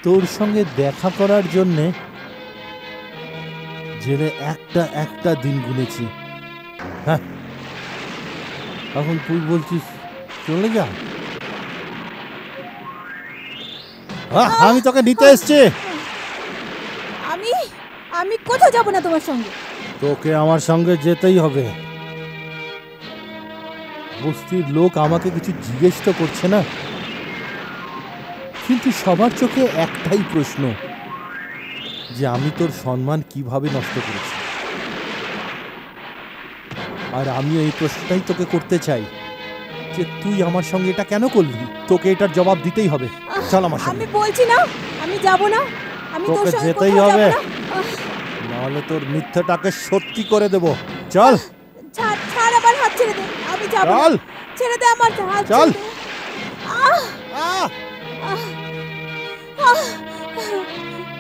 Speaker 1: তোর সঙ্গে দেখা করার জন্যে জেলে একটা একটা দিন গুনেছি। হ্যাঁ, এখন তুই বলছিস চলে যা? আমি তোকে নিতে এসছি।
Speaker 2: আমি আমি কোথাও যাব না তোমার সঙ্গে।
Speaker 1: তোকে আমার সঙ্গে যেতেই হবে। বস্তির লোক আমাকে কিছু জিজ্ঞেস তো করছে না, কিন্তু সবার চোখে একটাই প্রশ্ন, যে আমি তোর সম্মান কিভাবে নষ্ট করেছি। আর আমি এই প্রশ্নটাই তোকে করতে চাই, যে তুই আমার সঙ্গে এটা কেন করলি? তোকে এটার জবাব দিতেই হবে। চল আমার সঙ্গে।
Speaker 2: আমি বলছি না, আমি যাব না। আমি তোর
Speaker 1: তোকে
Speaker 2: সঙ্গে
Speaker 1: যেতেই
Speaker 2: কোথাও যাব
Speaker 1: হবে,
Speaker 2: না।
Speaker 1: নাহলে তোর মিথ্যাটাকে সত্যি করে দেব। চল।
Speaker 2: ছাড় ছাড়, আমার হাত ছেড়ে দে। আমি যাব না।
Speaker 1: চল।
Speaker 2: ছেড়ে দে আমার হাত।
Speaker 1: চল।
Speaker 2: ছেড়ে দে। আহ
Speaker 1: আহ!
Speaker 2: আহ আহ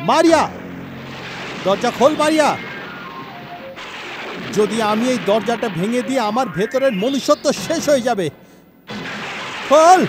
Speaker 1: মারিয়া, দরজা খোল মারিয়া। যদি আমি এই দরজাটা ভেঙে দিয়ে আমার ভেতরের মনুষ্যত্ব শেষ হয়ে যাবে। খোল।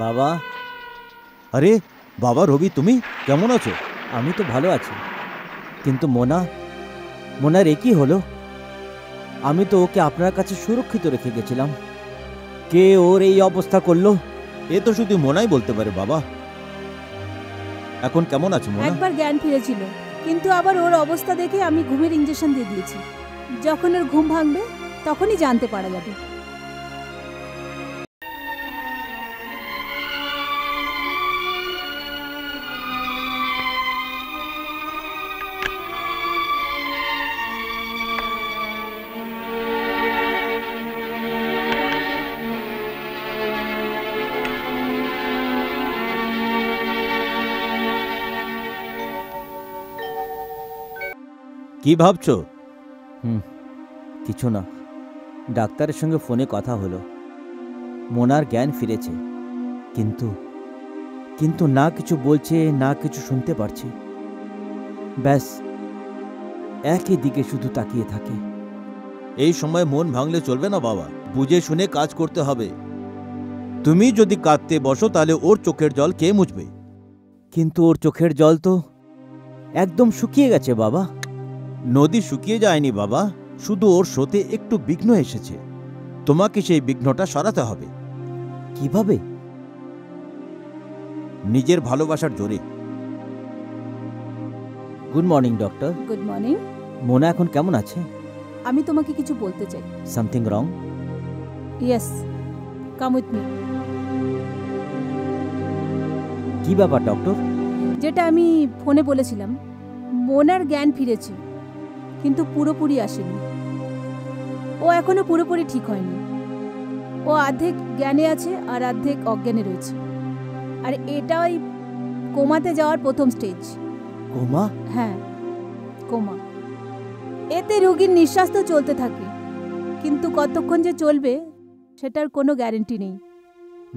Speaker 3: বাবা,
Speaker 5: আরে বাবা রবি, তুমি কেমন আছো?
Speaker 3: আমি তো ভালো আছি, কিন্তু মোনার একই হলো। আমি তো ওকে আপনার কাছে সুরক্ষিত রেখে গেছিলাম, কে ওর এই অবস্থা করলো?
Speaker 5: এ তো শুধু মোনাই বলতে পারে বাবা। এখন কেমন আছে মোনা?
Speaker 2: একবার জ্ঞান ফিরেছিল, কিন্তু আবার ওর অবস্থা দেখে আমি ঘুমের ইঞ্জেকশন দিয়ে দিয়েছি। যখন ওর ঘুম ভাঙবে তখনই জানতে পারা যাবে।
Speaker 5: কি ভাবছো?
Speaker 3: কিছু না, ডাক্তারের সঙ্গে ফোনে কথা হলো, মোনার জ্ঞান ফিরেছে, কিন্তু না কিছু বলছে, না কিছু শুনতে পারছে। ব্যাস একই দিকে শুধু তাকিয়ে থাকে।
Speaker 5: এই সময় মন ভাঙলে চলবে না বাবা, বুঝে শুনে কাজ করতে হবে। তুমি যদি কাঁদতে বসো তাহলে ওর চোখের জল কে মুছবে?
Speaker 3: কিন্তু ওর চোখের জল তো একদম শুকিয়ে গেছে বাবা।
Speaker 5: নদী শুকিয়ে যায়নি বাবা, শুধু ওর স্রোতে একটু বিঘ্ন এসেছে। তোমাকে সেই বিঘ্নটা সরাতে হবে।
Speaker 3: কিভাবে?
Speaker 5: নিজের ভালোবাসার জোরে।
Speaker 3: Good morning doctor.
Speaker 2: Good morning.
Speaker 3: Mona এখন কেমন আছে?
Speaker 2: আমি তোমাকে কিছু বলতে চাই।
Speaker 3: Something wrong?
Speaker 2: Yes, come with me.
Speaker 3: কি ব্যাপার ডক্টর?
Speaker 2: যেটা আমি ফোনে বলেছিলাম, মোনার জ্ঞান ফিরেছে, কিন্তু পুরোপুরি আসেনি। ও এখনো পুরোপুরি ঠিক হয়নি। ও অর্ধেক জ্ঞানে আছে আর অর্ধেক অজ্ঞানে রয়েছে। আর এটা ওই কোমাতে যাওয়ার প্রথম স্টেজ।
Speaker 3: কোমা?
Speaker 2: হ্যাঁ, কোমা। এতে রোগীর নিঃশ্বাস তো চলতে থাকে, কিন্তু কতক্ষণ যে চলবে সেটার কোনো গ্যারেন্টি নেই।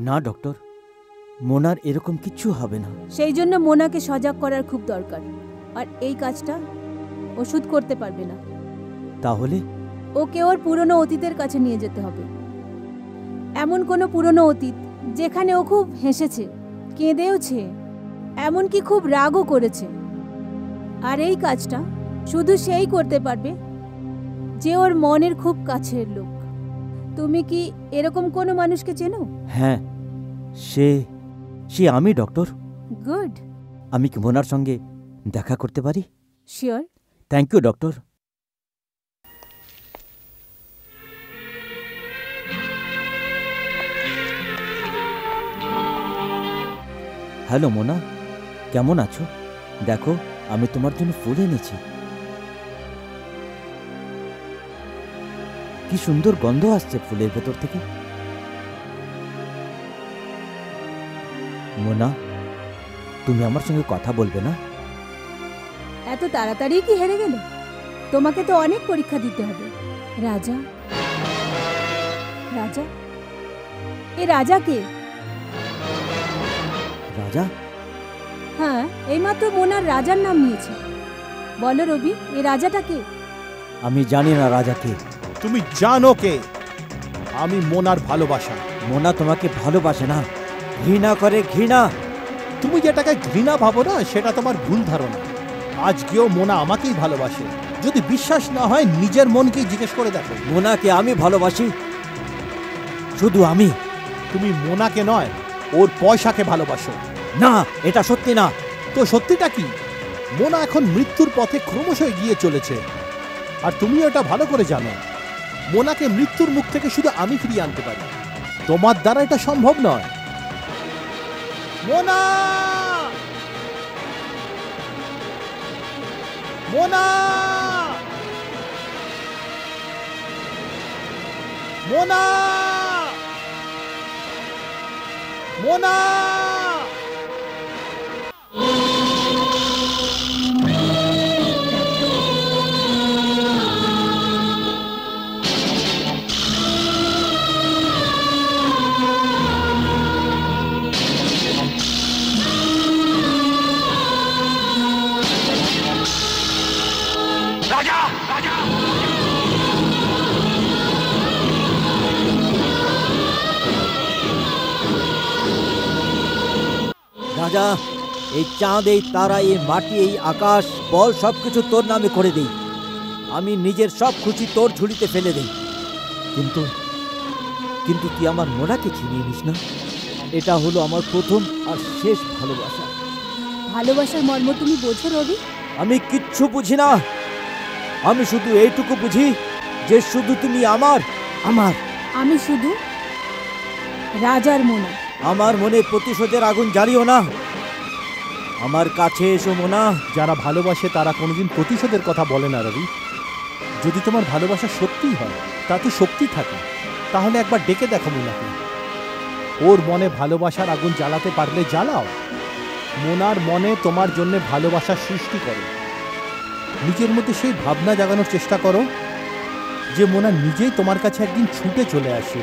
Speaker 3: না ডক্টর, মোনার এরকম কিচ্ছু হবে না।
Speaker 2: সেই জন্য মোনাকে সজাগ করার খুব দরকার, আর এই কাজটা ওষুধ করতে পারবে না।
Speaker 3: তাহলে?
Speaker 2: ওকে ওর পুরনো অতীতের কাছে নিয়ে যেতে হবে। এমন কোনো পুরনো অতীত যেখানে ও খুব হেসেছে, কেঁদেওছে, এমনকি খুব রাগও করেছে। আর এই কাজটা শুধু সেই করতে পারবে যে ওর মনের খুব কাছের লোক। তুমি কি এরকম কোনো মানুষকে চেনো?
Speaker 3: হ্যাঁ, সে আমি ডক্টর।
Speaker 2: গুড।
Speaker 3: আমি কি মোনার সঙ্গে দেখা করতে পারি?
Speaker 2: Sure.
Speaker 3: Thank you doctor. Hello Mona, কেমন আছো? দেখো, আমি তোমার জন্য ফুল এনেছি। কি সুন্দর গন্ধ আসছে ফুলের ভেতর থেকে। মোনা, তুমি আমার সঙ্গে কথা বলবে না?
Speaker 2: এত তাড়াতাড়ি কি হেরে গেলে? তোমাকে তো অনেক পরীক্ষা দিতে হবে। রাজা, রাজা, এ রাজা কে?
Speaker 3: রাজা?
Speaker 2: হ্যাঁ, এইমাত্র মোনার রাজার নাম নিয়েছে। বলো রবি, এ রাজাটা কে?
Speaker 3: আমি জানি না রাজা কে।
Speaker 1: তুমি জানো কে? আমি মোনার ভালোবাসা।
Speaker 3: মোনা তোমাকে ভালোবাসে না, ঘৃণা করে, ঘৃণা।
Speaker 1: তুমি যেটাকে ঘৃণা ভাবো না, সেটা তোমার ভুল ধারণা। আজকেও মোনা আমাকেই ভালোবাসে। যদি বিশ্বাস না হয় নিজের মনকে জিজ্ঞেস করে দেখো।
Speaker 3: মোনাকে আমি ভালোবাসি, শুধু আমি।
Speaker 1: তুমি মোনাকে নয়, ওর পয়সাকে ভালোবাসো।
Speaker 3: না, এটা সত্যি না।
Speaker 1: তো সত্যিটা কি? মোনা এখন মৃত্যুর পথে ক্রমশ এগিয়ে চলেছে, আর তুমি এটা ভালো করে জানো। মোনাকে মৃত্যুর মুখ থেকে শুধু আমি ফিরিয়ে আনতে পারি, তোমার দ্বারা এটা সম্ভব নয়। মোনা, মোনা, মোনা, মোনা।
Speaker 3: রাজা, এই চাঁদ, এই তারা, এই মাটি, এই আকাশ, বল সবকিছু তোর নামে করে দেই। আমি নিজের সব খুশি তোর ঝুলিতে ফেলে দেই। কিন্তু কিন্তু তুই আমার মোনাকে ছিনিয়ে নিস না। এটা হলো আমার প্রথম আর শেষ ভালোবাসা।
Speaker 2: ভালোবাসার মর্ম তুমি বোঝো রবি?
Speaker 3: আমি কিচ্ছু বুঝি না। আমি শুধু এইটুকু বুঝি যে শুধু তুমি আমার। আমার
Speaker 2: আমি শুধু রাজার মোনা।
Speaker 3: আমার মনে প্রতিশোধের আগুন জ্বালিও না। আমার কাছে এসো মোনা।
Speaker 1: যারা ভালোবাসে তারা কোনোদিন প্রতিশোধের কথা বলে না রবি। যদি তোমার ভালোবাসা সত্যিই হয়, তাতে শক্তি থাকে, তাহলে একবার ডেকে দেখো মোনাকে। ওর মনে ভালোবাসার আগুন জ্বালাতে পারলে জ্বালাও। মোনার মনে তোমার জন্য ভালোবাসার সৃষ্টি করো। নিজের মধ্যে সেই ভাবনা জাগানোর চেষ্টা করো যে মোনা নিজেই তোমার কাছে একদিন ছুটে চলে আসে।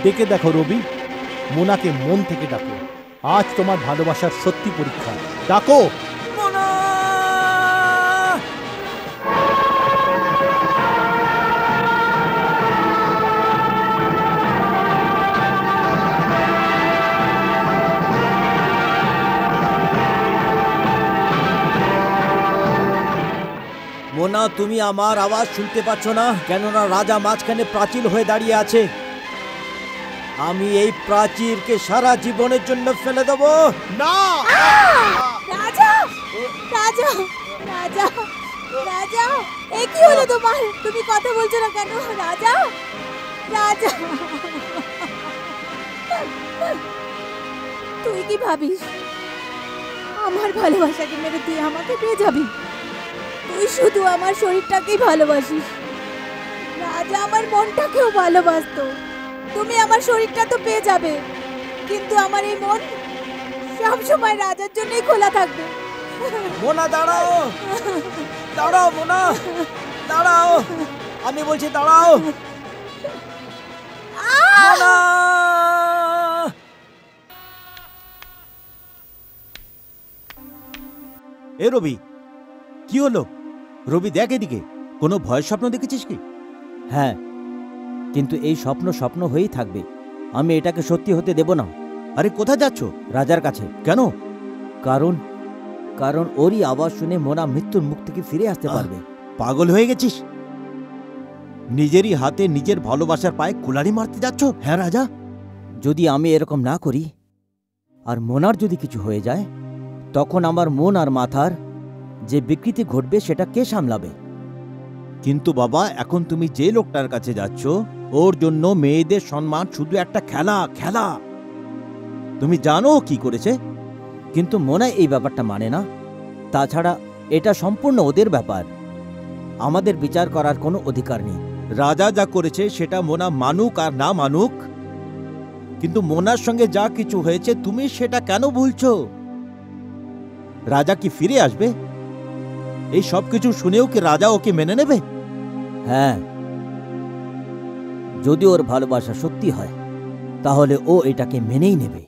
Speaker 1: ডেকে দেখো রবি, মোনাকে মন থেকে ডাকো। আজ তোমার ভালোবাসার সত্যি পরীক্ষা। ডাকো
Speaker 3: মোনা। মোনা, তুমি আমার আওয়াজ শুনতে পাচ্ছ না? কেননা রাজা মাঝখানে প্রাচীর হয়ে দাঁড়িয়ে আছে। আমি এই প্রাচীরকে সারা জীবনের জন্য ফেলে দেব।
Speaker 1: না।
Speaker 2: রাজা, রাজা, রাজা, রাজা, এ কি হলো তোমার? তুমি কথা বলছো না কেন? রাজা, রাজা, তুই কি ভাবিস আমার ভালোবাসাকে মেরে তুই আমাকে পেয়ে যাবি? তুই শুধু আমার শরীরটাকেই ভালোবাসিস। রাজা আমার মনটাকেও ভালোবাসতো। তুমি আমার শরীরটা তো পেয়ে যাবে, কিন্তু আমার এই মন সবসময় রাজার জন্যই খোলা থাকবে।
Speaker 3: মোনা দাঁড়াও, দাঁড়াও মোনা, দাঁড়াও, আমি বলছি দাঁড়াও। মোনা!
Speaker 5: এ রবি, কি হলো? রবি দেখ এদিকে, কোনো ভয়ের স্বপ্ন দেখেছিস কি?
Speaker 3: হ্যাঁ, কিন্তু এই স্বপ্ন স্বপ্ন হয়েই থাকবে। আমি এটাকে সত্যি হতে দেব না।
Speaker 5: আরে কোথায় যাচ্ছ?
Speaker 3: রাজার কাছে।
Speaker 5: কেন?
Speaker 3: কারণ কারণ ওরই আওয়াজ শুনে মোনা মৃত্যুর মুখ থেকে ফিরে আসতে পারবে।
Speaker 5: পাগল হয়ে গেছিস? নিজেরই হাতে নিজের ভালোবাসার পায়ে কুলারি মারতে যাচ্ছ? হ্যাঁ রাজা,
Speaker 3: যদি আমি এরকম না করি আর মোনার যদি কিছু হয়ে যায়, তখন আমার মন আর মাথার যে বিকৃতি ঘটবে সেটা কে সামলাবে?
Speaker 5: কিন্তু বাবা, এখন তুমি যে লোকটার কাছে যাচ্ছ, ওর জন্য মেয়েদের সম্মান শুধু একটা খেলা। খেলা তুমি জানো কি করেছে?
Speaker 3: কিন্তু মোনা এই ব্যাপারটা মানে না। তাছাড়া এটা সম্পূর্ণ ওদের ব্যাপার। আমাদের বিচার করার কোনো অধিকার নেই।
Speaker 5: রাজা যা করেছে সেটা মোনা মানুক আর না মানুক, কিন্তু মোনার সঙ্গে যা কিছু হয়েছে তুমি সেটা কেন ভুলছো? রাজা কি ফিরে আসবে? এই সব কিছু শুনেও কি রাজা ওকে মেনে নেবে?
Speaker 3: হ্যাঁ, যদি ওর ভালোবাসা সত্যি হয় তাহলে ও এটাকে মেনেই নেবে।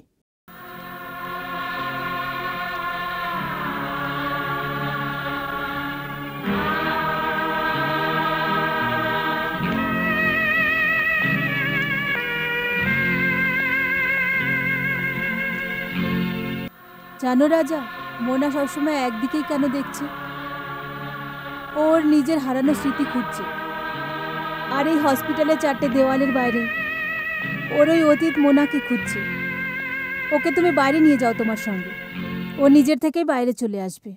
Speaker 2: জানো রাজা, মোনা সবসময় একদিকেই কেন দেখছে? ওর নিজের হারানো স্মৃতি খুঁজছে। আর এই হসপিটালের 4টে দেওয়ালের বাইরে ওর ওই অতীত মোনাকে খুঁজছে। ওকে তুমি বাইরে নিয়ে যাও তোমার সঙ্গে, ও নিজের থেকেই বাইরে চলে আসবে।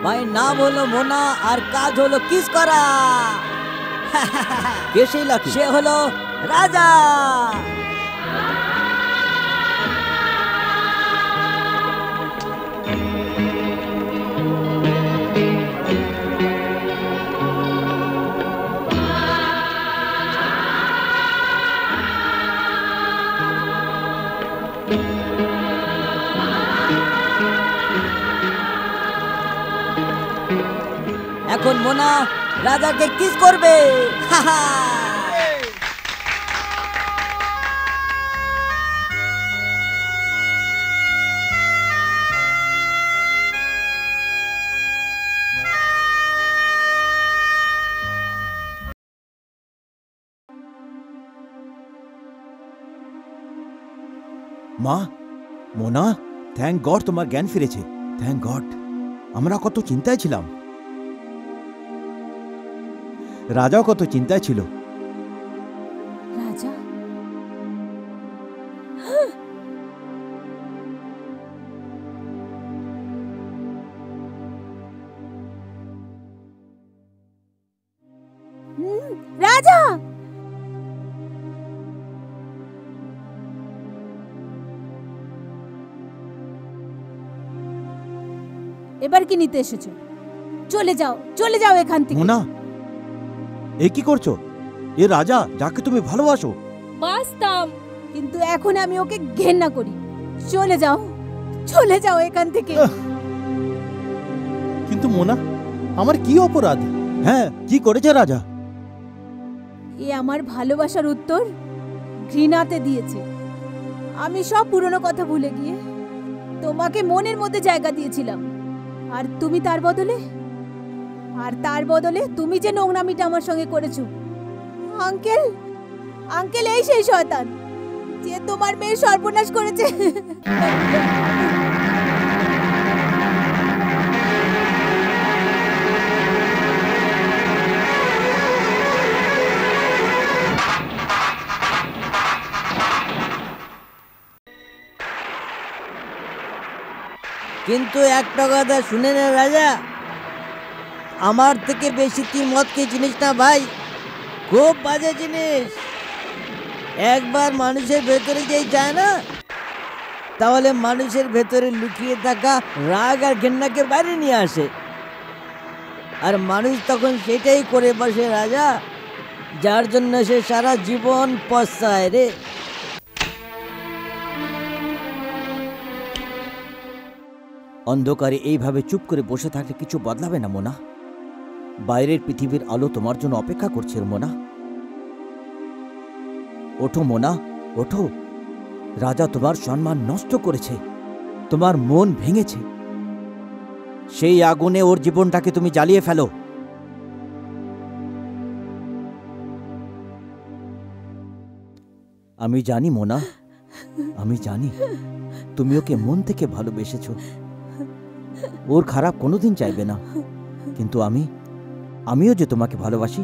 Speaker 3: ভাই নাম হলো মোনা আর কাজ হলো কিস করা। কে সেই লাকি? সে হলো রাজা। এখন মোনা রাজাকে কিস করবে।
Speaker 5: মা, মোনা, থ্যাংক গড তোমার জ্ঞান ফিরেছে। Thank god. আমরা কত চিন্তায় ছিলাম, রাজাও কত চিন্তায় ছিল।
Speaker 2: রাজা? রাজা! এবার কি নিতে এসেছো? চলে যাও, চলে যাও এখান থেকে।
Speaker 5: মোনা, এ কি করছো? এ রাজা, যাকে তুমি ভালোবাসো।
Speaker 2: বাসতাম, কিন্তু এখন আমি ওকে ঘেন্না করি। চলে যাও, চলে যাও এখান থেকে।
Speaker 1: কিন্তু মোনা, আমার কি অপরাধ?
Speaker 5: হ্যাঁ, কি করেছে রাজা?
Speaker 2: এ আমার ভালোবাসার উত্তর ঘৃণাতে দিয়েছে। আমি সব পুরনো কথা ভুলে গিয়ে তোমাকে মনের মধ্যে জায়গা দিয়েছিলাম, আর তুমি তার বদলে তুমি যে নোংরামিটা আমার সঙ্গে করেছো। আঙ্কেল, আঙ্কেল, এই সেই শয়তান যে তোমার মেয়ের সর্বনাশ করেছে।
Speaker 3: কিন্তু একটা কথা শুনে না রাজা, আমার থেকে বেশি তুই মদ খেয়েছিলিস না ভাই। খুব বাজে জিনিস। একবার মানুষের ভেতরে যেই যায় না, তাহলে মানুষের ভেতরে লুকিয়ে থাকা রাগ আর ঘেন্নাকে বাইরে নিয়ে আসে, আর মানুষ তখন সেটাই করে বসে রাজা, যার জন্য সে সারা জীবন পস্তায় রে। অন্ধকারে এইভাবে চুপ করে বসে থাকলে কিছু বদলাবে না মোনা। বাইরের পৃথিবীর আলো তোমার জন্য অপেক্ষা করছে মোনা। ওঠো মোনা, ওঠো। রাজা তোমার সম্মান নষ্ট করেছে, তোমার মন ভেঙেছে। সেই আগুনে ওর জীবনটাকে তুমি জ্বালিয়ে ফেলো। আমি জানি মোনা, আমি জানি তুমি ওকে মন থেকে ভালোবেসেছো। ওর খারাপ কোনোদিন চাইবে না, কিন্তু আমিও যে তোমাকে ভালোবাসি।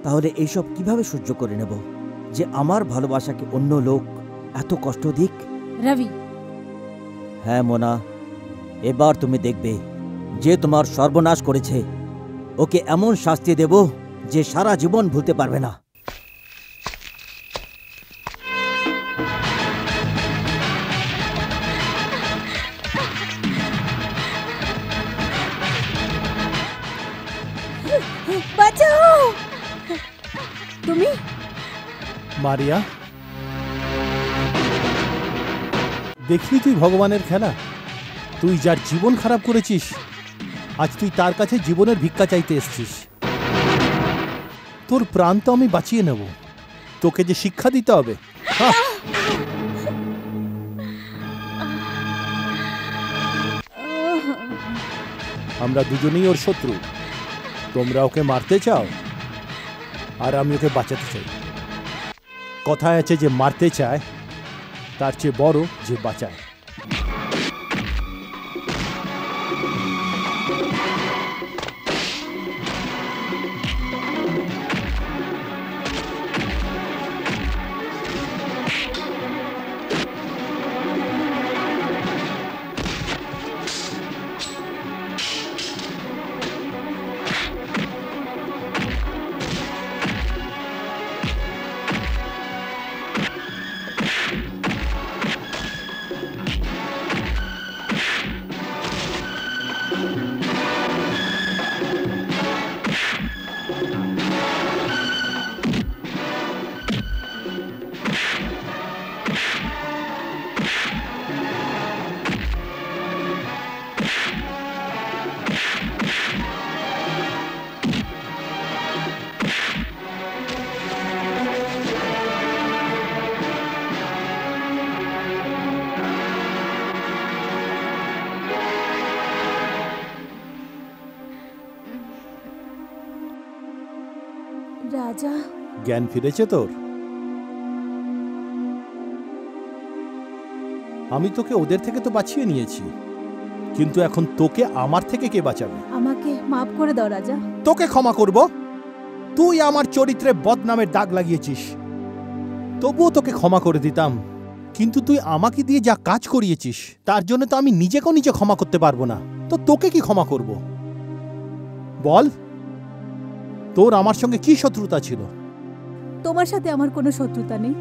Speaker 3: তাহলে এইসব কিভাবে সহ্য করে নেব যে আমার ভালোবাসাকে অন্য লোক এত কষ্ট দিক?
Speaker 2: রবি,
Speaker 3: হ্যাঁ মোনা, এবার তুমি দেখবে যে তোমার সর্বনাশ করেছে ওকে এমন শাস্তি দেব যে সারা জীবন ভুলতে পারবে না।
Speaker 2: বাঁচাও! তুমি
Speaker 1: মারিয়া, দেখলি তুই ভগবানের খেলা? তুই যার জীবন খারাপ করেছিস, আজ তুই তার কাছে জীবনের ভিক্ষা চাইতে এসছিস। তোর প্রাণ তো আমি বাঁচিয়ে নেব, তোকে যে শিক্ষা দিতে হবে। আমরা দুজনেই ওর শত্রু। তোমরা ওকে মারতে চাও আর আমি ওকে বাঁচাতে চাই। কথায় আছে যে মারতে চায় তার চেয়ে বড় যে বাঁচায়।
Speaker 2: রাজা,
Speaker 1: জ্ঞান ফিরেছে তোর? আমি তোকে ওদের থেকে তো বাঁচিয়ে নিয়েছি, কিন্তু এখন তোকে আমার থেকে কে বাঁচাবে?
Speaker 2: আমাকে মাফ করে দাও রাজা।
Speaker 1: তোকে ক্ষমা করব? তুই আমার চরিত্রে বদনামের দাগ লাগিয়েছিস, তবুও তোকে ক্ষমা করে দিতাম। কিন্তু তুই আমাকে দিয়ে যা কাজ করিয়েছিস তার জন্য তো আমি নিজেকেও নিজে ক্ষমা করতে পারবো না, তো তোকে কি ক্ষমা করব? বল, তোর আমার সঙ্গে কি শত্রুতা ছিল?
Speaker 2: তোমার সাথে আমার কোনো শত্রুতা নেই।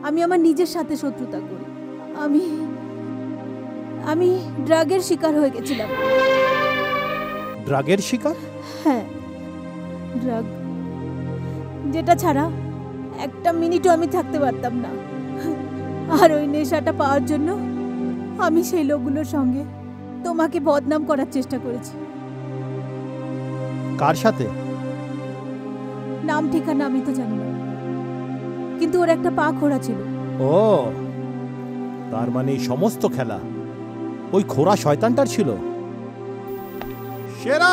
Speaker 2: আমি আমার নিজের সাথে শত্রুতা করি। আমি ড্রাগের শিকার হয়ে গেছিলাম।
Speaker 1: ড্রাগের শিকার?
Speaker 2: হ্যাঁ, ড্রাগ, যেটা ছাড়া একটা মিনিটও আমি থাকতে পারতাম না। আর ওই নেশাটা পাওয়ার জন্য আমি সেই লোকগুলোর সঙ্গে তোমাকে বদনাম করার চেষ্টা করেছি।
Speaker 1: কার সাথে?
Speaker 2: নাম ঠিকানা আমি তো জানি না, কিন্তু ওর একটা পা খোড়া ছিল।
Speaker 1: ও, তার মানে এই সমস্ত খেলা ওই খোড়া শয়তানটার ছিল। সেরা,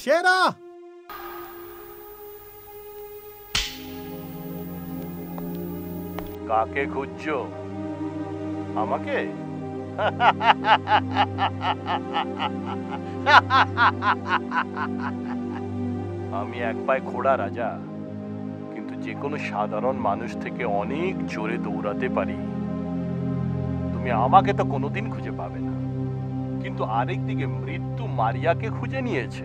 Speaker 1: সেরা, কাকে খুঁজছো? আমাকে? আমি এক পায়ে খোড়া রাজা, কিন্তু যে কোনো সাধারণ মানুষ থেকে অনেক জোরে দৌড়াতে পারি। তুমি আমাকে তো কোনোদিন খুঁজে পাবে না, কিন্তু আরেকদিকে মৃত্যু মারিয়াকে খুঁজে নিয়েছে।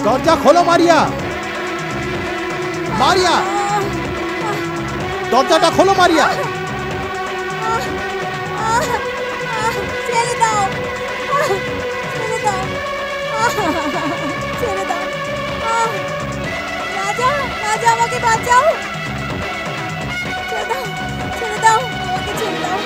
Speaker 4: দরজা খোলো মারিয়া, মারিয়া, দরজাটা খোলো মারিয়া।
Speaker 2: ছেড়ে দাও, ছেড়ে দাও, ছেড়ে দাও। রাজা, রাজা আমাকে বাঁচাও। ছেড়ে দাও, ছেড়ে দাও, আমাকে ছেড়ে দাও।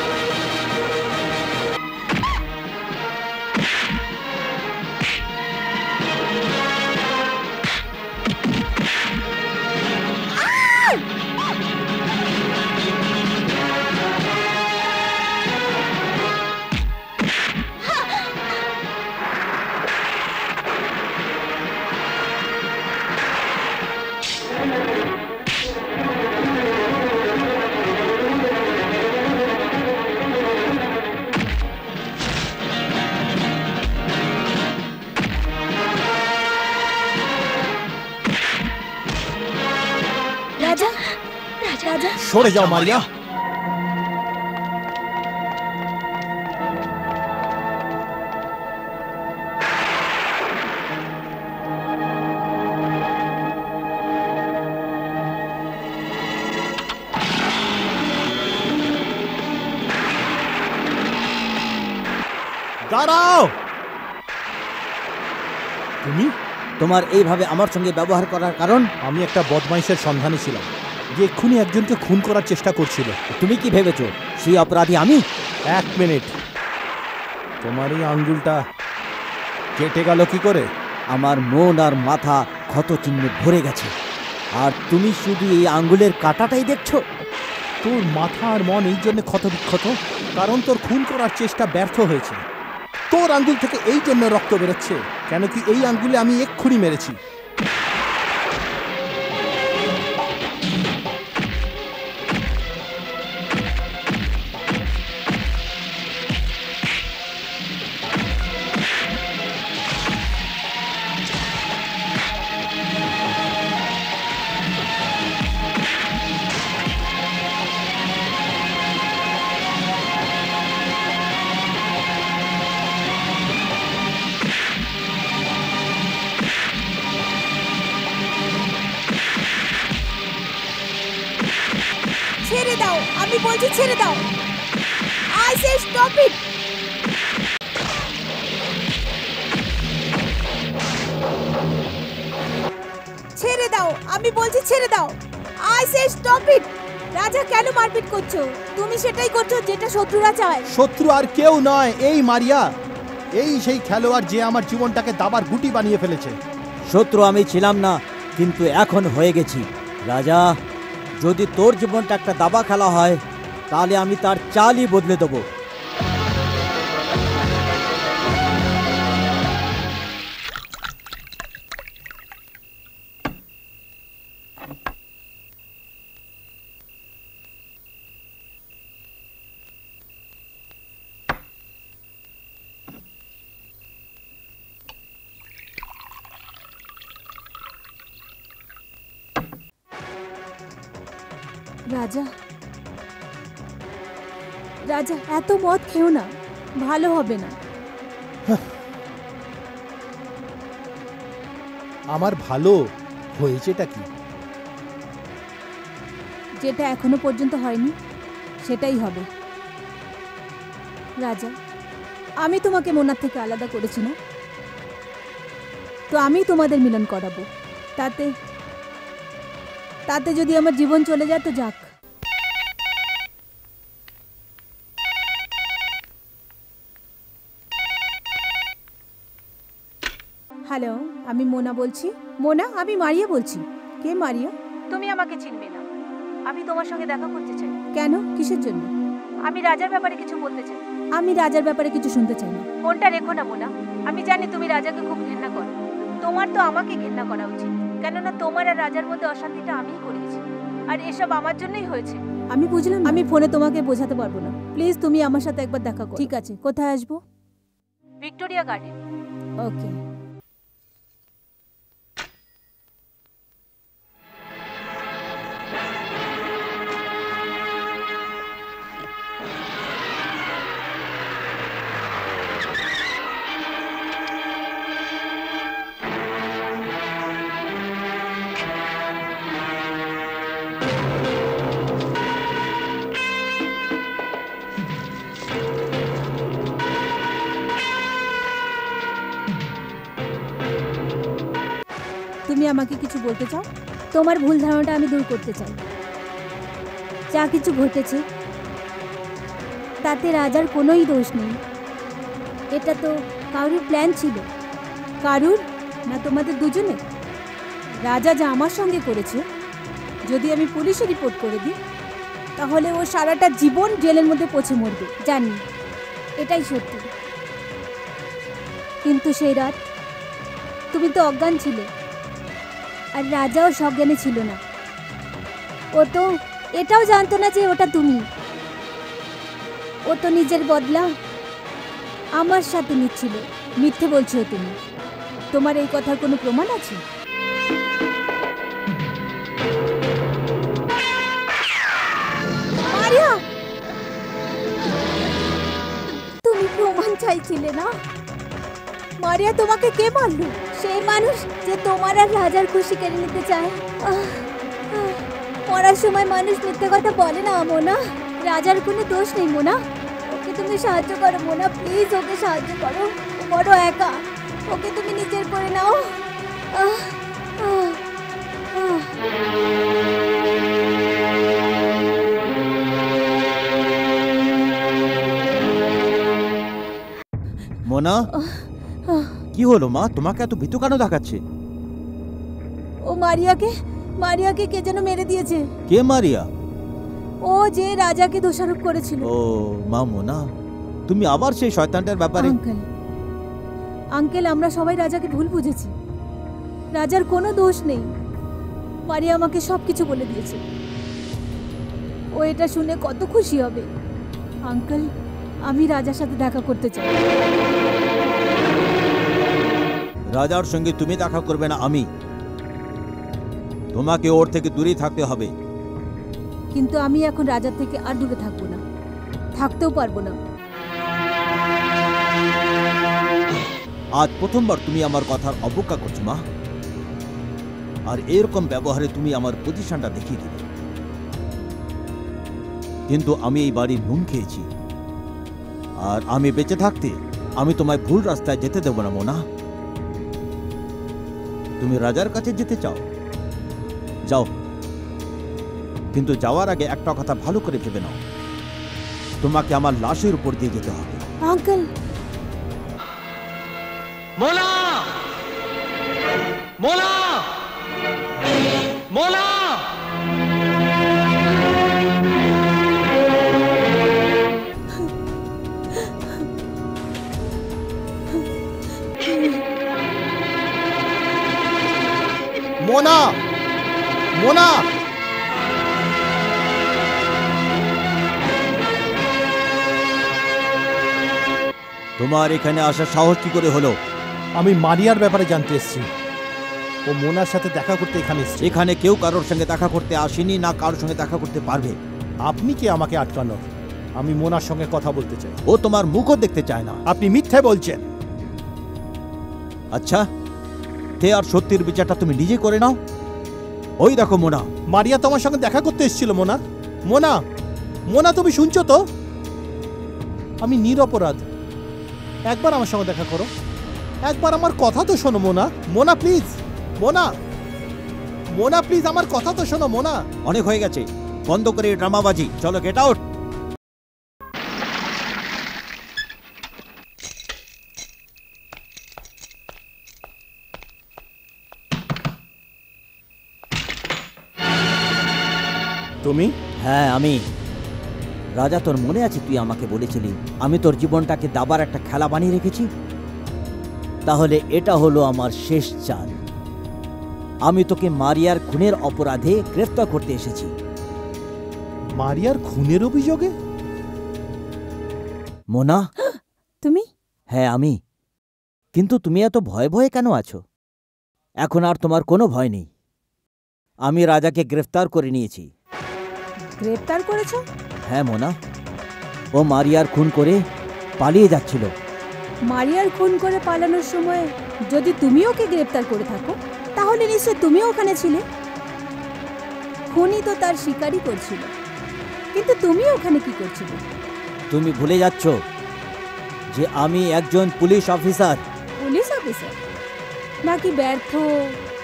Speaker 2: রাজা, রাজা,
Speaker 1: সরে যাও মারিয়া। দাঁড়াও। তুমি?
Speaker 3: তোমার এইভাবে আমার সঙ্গে ব্যবহার করার কারণ?
Speaker 1: আমি একটা বদমাইশের সন্ধানে ছিলাম যে এক্ষুনি একজনকে খুন করার চেষ্টা করছিল।
Speaker 3: তুমি কি ভেবেছো সেই অপরাধী আমি?
Speaker 1: এক মিনিট, তোমার এই আঙ্গুলটা কেটে গেল কি করে?
Speaker 3: আমার মন আর মাথা ক্ষত চিহ্নে ভরে গেছে, আর তুমি শুধু এই আঙ্গুলের কাঁটাটাই দেখছো।
Speaker 1: তোর মাথা আর মন এই জন্য ক্ষতবিক্ষত কারণ তোর খুন করার চেষ্টা ব্যর্থ হয়েছে। তোর আঙ্গুল থেকে এই জন্য রক্ত বেরোচ্ছে কেন কি এই আঙ্গুলে আমি এক্ষুনি মেরেছি।
Speaker 2: ছেড়ে দাও, আমি বলছি ছেড়ে দাও। I say stop it. ছেড়ে দাও, আমি বলছি ছেড়ে দাও। I say stop it. রাজা কেন মারপিট করছো? তুমি সেটাই করছো যেটা শত্রুরা চায়।
Speaker 1: শত্রু আর কেউ নয়, এই মারিয়া। এই সেই খেলোয়াড় যে আমার জীবনটাকে দাবার গুটি বানিয়ে ফেলেছে।
Speaker 3: শত্রু আমি ছিলাম না, কিন্তু এখন হয়ে গেছি। রাজা, যদি তোর জীবনটা একটা দাবা খেলা হয় তাহলে আমি তার চালই বদলে দেবো।
Speaker 2: রাজা, রাজা এত মদ খেও না, ভালো হবে না।
Speaker 1: আমার ভালো হয়েছেটা কি?
Speaker 2: যেটা এখনো পর্যন্ত হয়নি সেটাই হবে। রাজা, আমি তোমাকে মোনার থেকে আলাদা করেছি না, তো আমি তোমাদের মিলন করাবো। তাতে তাতে যদি আমার জীবন চলে যায় তো যাক। হ্যালো, আমি মোনা বলছি। মোনা, আমি মারিয়া বলছি। কে মারিয়া? তুমি আমাকে চিনবে না, আমি তোমার সঙ্গে দেখা করতে চাই। কেন, কিসের জন্য? আমি রাজার ব্যাপারে কিছু বলতে চাই। আমি রাজার ব্যাপারে কিছু শুনতে চাই না। ফোনটা রেখো না মোনা, আমি জানি তুমি রাজাকে খুব ঘৃণা করো। তোমার তো আমাকে ঘৃণা করা উচিত, কেননা তোমার আর রাজার মধ্যে অশান্তিটা আমিই করিয়েছি, আর এসব আমার জন্যই হয়েছে। আমি বুঝলাম, আমি ফোনে তোমাকে বোঝাতে পারবো না। প্লিজ তুমি আমার সাথে একবার দেখা করো। ঠিক আছে, কোথায় আসবো? Victoria garden. ওকে। তুমি আমাকে কিছু বলতে চাও? তোমার ভুল ধারণাটা আমি দূর করতে চাই। যা কিছু ঘটেছে তাতে রাজার কোনোই দোষ নেই। এটা তো কারুর প্ল্যান ছিল। কারুর না তোমাদের দুজনে? রাজা যা আমার সঙ্গে করেছে, যদি আমি পুলিশে রিপোর্ট করে দিই তাহলে ও সারাটা জীবন জেলের মধ্যে পচে মরবে, জানি। এটাই সত্যি। কিন্তু সেই রাত তুমি তো অজ্ঞান ছিলে, আর রাজাও সজ্ঞানে ছিল না। ও তো এটাও জানতো না যে ওটা তুমি। ও তো নিজের বদলা আমার সাথে নিচ্ছিল। মিথ্যে বলছো তুমি। তোমার এই কথার কোনো প্রমাণ আছে? মারিয়া, তুমি প্রমাণ চাইছিলে না? মারিয়া, তোমাকে কে মারলো? সেই মানুষ যে তোমার আর রাজার খুশি কেড়ে নিতে চায়। মরার সময় মানুষ মিথ্যে কথা বলে না মোনা। রাজার কোনো দোষ নেই মোনা। ওকে তুমি সাহায্য করো মোনা, প্লিজ ওকে সাহায্য করো। ও বড় একা, ওকে তুমি নিজের করে নাও।
Speaker 5: মোনা, কি হলো মা? তোমাকে এত ভীতু কেন দেখাচ্ছে?
Speaker 2: ও মারিয়াকে কে যেন মেরে দিয়েছে।
Speaker 5: কে মারিয়া?
Speaker 2: ও যে রাজাকে দোষারোপ করেছিল।
Speaker 5: ও মা মোনা, তুমি আবার সেই শয়তানটার ব্যাপারে?
Speaker 2: আঙ্কেল, আমরা সবাই রাজাকে ভুল বুঝেছি। রাজার কোনো দোষ নেই। মারিয়া আমাকে সবকিছু বলে দিয়েছে। ও এটা শুনে কত খুশি হবে। আঙ্কেল, আমি রাজার সাথে দেখা করতে চাই।
Speaker 5: রাজার সঙ্গে তুমি দেখা করবে না, আমি। তোমাকে ওর থেকে দূরেই থাকতে হবে।
Speaker 2: কিন্তু আমি এখন রাজার থেকে আর দূরে থাকবো না, থাকতেও পারবো না।
Speaker 5: আজ প্রথমবার তুমি আমার কথার অবজ্ঞা করছো মা। আর এরকম ব্যবহারে তুমি আমার পজিশনটা দেখিয়ে দিবে। কিন্তু আমি এই বাড়ির নুন খেয়েছি, আর আমি বেঁচে থাকতে আমি তোমায় ভুল রাস্তায় যেতে দেব না মোনা। তুমি রাজার কাছে যেতে চাও, যাও। কিন্তু যাওয়ার আগে একটা কথা ভালো করে ভেবে নাও, তোমাকে আমার লাশের উপর দিয়ে যেতে হবে।
Speaker 2: আঙ্কেল,
Speaker 4: মোনা, মোনা, মোনা।
Speaker 1: মোনা, মোনা,
Speaker 5: তোমার এখানে আসার সাহস কি করে হলো?
Speaker 1: আমি মারিয়ার ব্যাপারে জানতে এসেছি। ও মোনার সাথে দেখা করতে এখানে এসেছে।
Speaker 5: এখানে কেউ কারোর সঙ্গে দেখা করতে আসেনি, না কারোর সঙ্গে দেখা করতে পারবে।
Speaker 1: আপনি কি আমাকে আটকানোর? আমি মোনার সঙ্গে কথা বলতে চাই।
Speaker 5: ও তোমার মুখও দেখতে চায় না।
Speaker 1: আপনি মিথ্যে বলছেন।
Speaker 5: আচ্ছা, তে আর সত্যির বিচারটা তুমি নিজে করে নাও। ওই দেখো মোনা।
Speaker 1: মারিয়া তোমার সঙ্গে দেখা করতে এসেছিল। মোনা, মোনা, মোনা, তুমি শুনছো তো? আমি নিরপরাধ। একবার আমার সঙ্গে দেখা করো, একবার আমার কথা তো শোনো মোনা। মোনা প্লিজ, মোনা, মোনা প্লিজ, আমার কথা তো শোনো মোনা।
Speaker 5: অনেক হয়ে গেছে, বন্ধ করে ড্রামাবাজি। চলো, গেট আউট।
Speaker 1: তুমি?
Speaker 3: হ্যাঁ, আমি। রাজা, তোর মনে আছে তুই আমাকে বলেছিলি আমি তোর জীবনটাকে দাবার একটা খেলা বানিয়ে রেখেছি? তাহলে এটা হলো আমার শেষ চাল। আমি তোকে মারিয়ার খুনের অপরাধে গ্রেফতার করতে এসেছি।
Speaker 1: মারিয়ার খুনের অভিযোগে?
Speaker 3: মোনা,
Speaker 2: তুমি?
Speaker 3: হ্যাঁ আমি। কিন্তু তুমি এত ভয়ে ভয়ে কেন আছো? এখন আর তোমার কোনো ভয় নেই। আমি রাজাকে গ্রেফতার করে নিয়েছি।
Speaker 2: গ্রেপ্তার করেছো?
Speaker 3: হ্যাঁ মোনা, ও মারিয়ার খুন করে পালিয়ে যাচ্ছিল।
Speaker 2: মারিয়ার খুন করে পালানোর সময় যদি তুমি ওকে গ্রেপ্তার করে থাকো, তাহলে নিশ্চয় তুমিও ওখানে ছিলে। খুনি তো তার শিকারই করছিল, কিন্তু তুমি ওখানে কি করছিলে?
Speaker 3: তুমি ভুলে যাচ্ছ যে আমি একজন পুলিশ অফিসার।
Speaker 2: পুলিশ অফিসার নাকি ব্যর্থ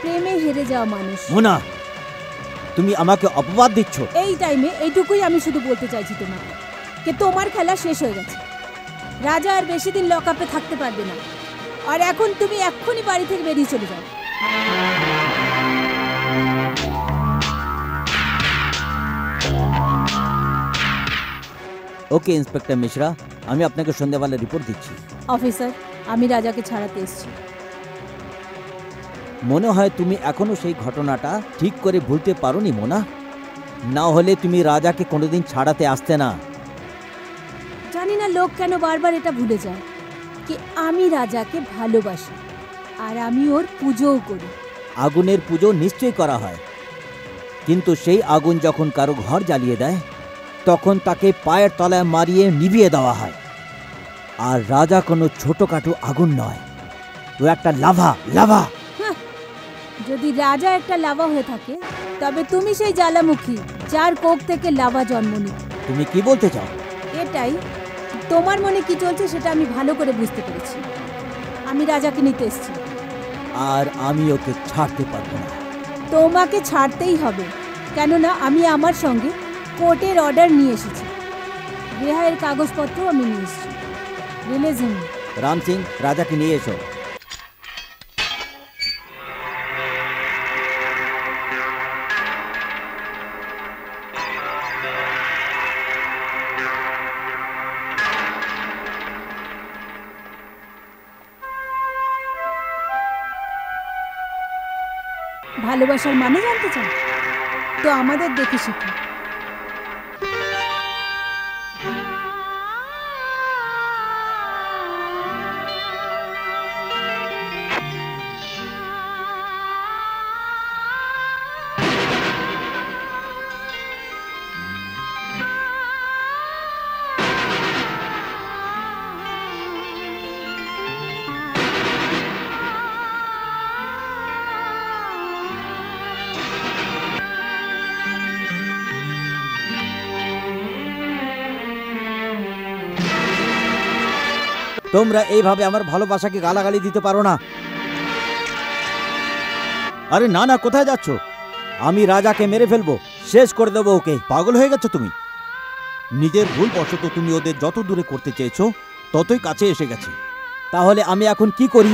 Speaker 2: প্রেমে হেরে যাওয়া মানুষ?
Speaker 3: মোনা, তুমি আমাকে অপবাদ দিচ্ছ।
Speaker 2: এই টাইমে এইটুকুই আমি শুধু বলতে চাইছি তোমাকে, যে তোমার খেলা শেষ হয়ে গেছে। রাজা আর বেশি দিন লকআপে থাকতে পারবে না, আর এখন তুমি এক্ষুনি বাড়ি থেকে বেরিয়ে চলে যাও।
Speaker 3: ওকে ইন্সপেক্টর মিশ্রা, আমি আপনাকে সন্ধ্যাবেলা রিপোর্ট দিচ্ছি।
Speaker 2: অফিসার, আমি রাজাকে ছাড়াতে এসেছি।
Speaker 3: মনে হয় তুমি এখনো সেই ঘটনাটা ঠিক করে ভুলতে পারোনি মোনা, না হলে তুমি রাজাকে কোনোদিন ছাড়াতে আসতে না।
Speaker 2: জানি না লোক কেন বারবার এটা ভুলে যায় কি আমি রাজাকে ভালোবাসি, আর আমি ওর পুজোও করি।
Speaker 3: আগুনের পুজো নিশ্চয়ই করা হয়, কিন্তু সেই আগুন যখন কারো ঘর জ্বালিয়ে দেয়, তখন তাকে পায়ের তলায় মারিয়ে নিভিয়ে দেওয়া হয়। আর রাজা কোনো ছোটখাটো আগুন নয়, ও একটা লাভা। লাভা
Speaker 2: যদি রাজা একটা লাভা হয়ে থাকে, তবে তুমি সেই জ্বালামুখী যার কোক থেকে লাভা জন্ম নিত।
Speaker 3: তুমি কি বলতে চাও?
Speaker 2: এটাই, তোমার মনে কি চলছে সেটা আমি ভালো করে বুঝতে পেরেছি। আমি রাজাকে নিতে এসেছি।
Speaker 3: আর আমি ওকে ছাড়তে পারবো না।
Speaker 2: তোমাকে ছাড়তেই হবে, কেননা আমি আমার সঙ্গে কোর্টের অর্ডার নিয়ে এসেছি। রেহাইয়ের কাগজপত্র আমি নিয়ে এসেছি। রিলিজ হিম।
Speaker 3: রাম সিং, রাজাকে নিয়ে এসো।
Speaker 2: ভালোবাসার মানে জানতে চান? তো আমাদের দেখে শিখুন।
Speaker 3: তোমরা এইভাবে আমার ভালোবাসাকে গালাগালি দিতে পারো না। আরে না না, কোথায় যাচ্ছ? আমি রাজাকে মেরে ফেলবো, শেষ করে দেবো ওকে।
Speaker 5: পাগল হয়ে গেছো তুমি? নিজের ভুল বশত তুমি ওদের যত দূরে করতে চেয়েছো, ততই কাছে এসে গেছে।
Speaker 3: তাহলে আমি এখন কি করি?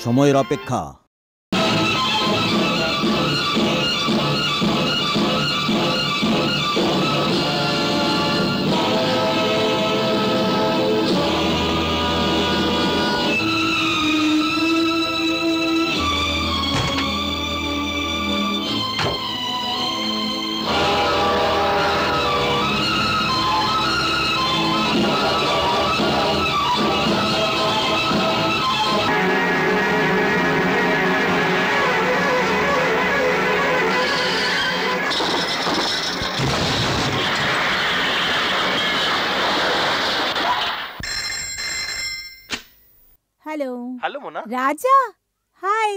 Speaker 5: সময়ের অপেক্ষা।
Speaker 2: হ্যালো।
Speaker 4: হ্যালো মোনা।
Speaker 2: রাজা, হাই।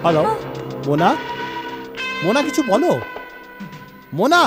Speaker 1: হ্যালো মোনা, মোনা কিছু বলো। মোনা,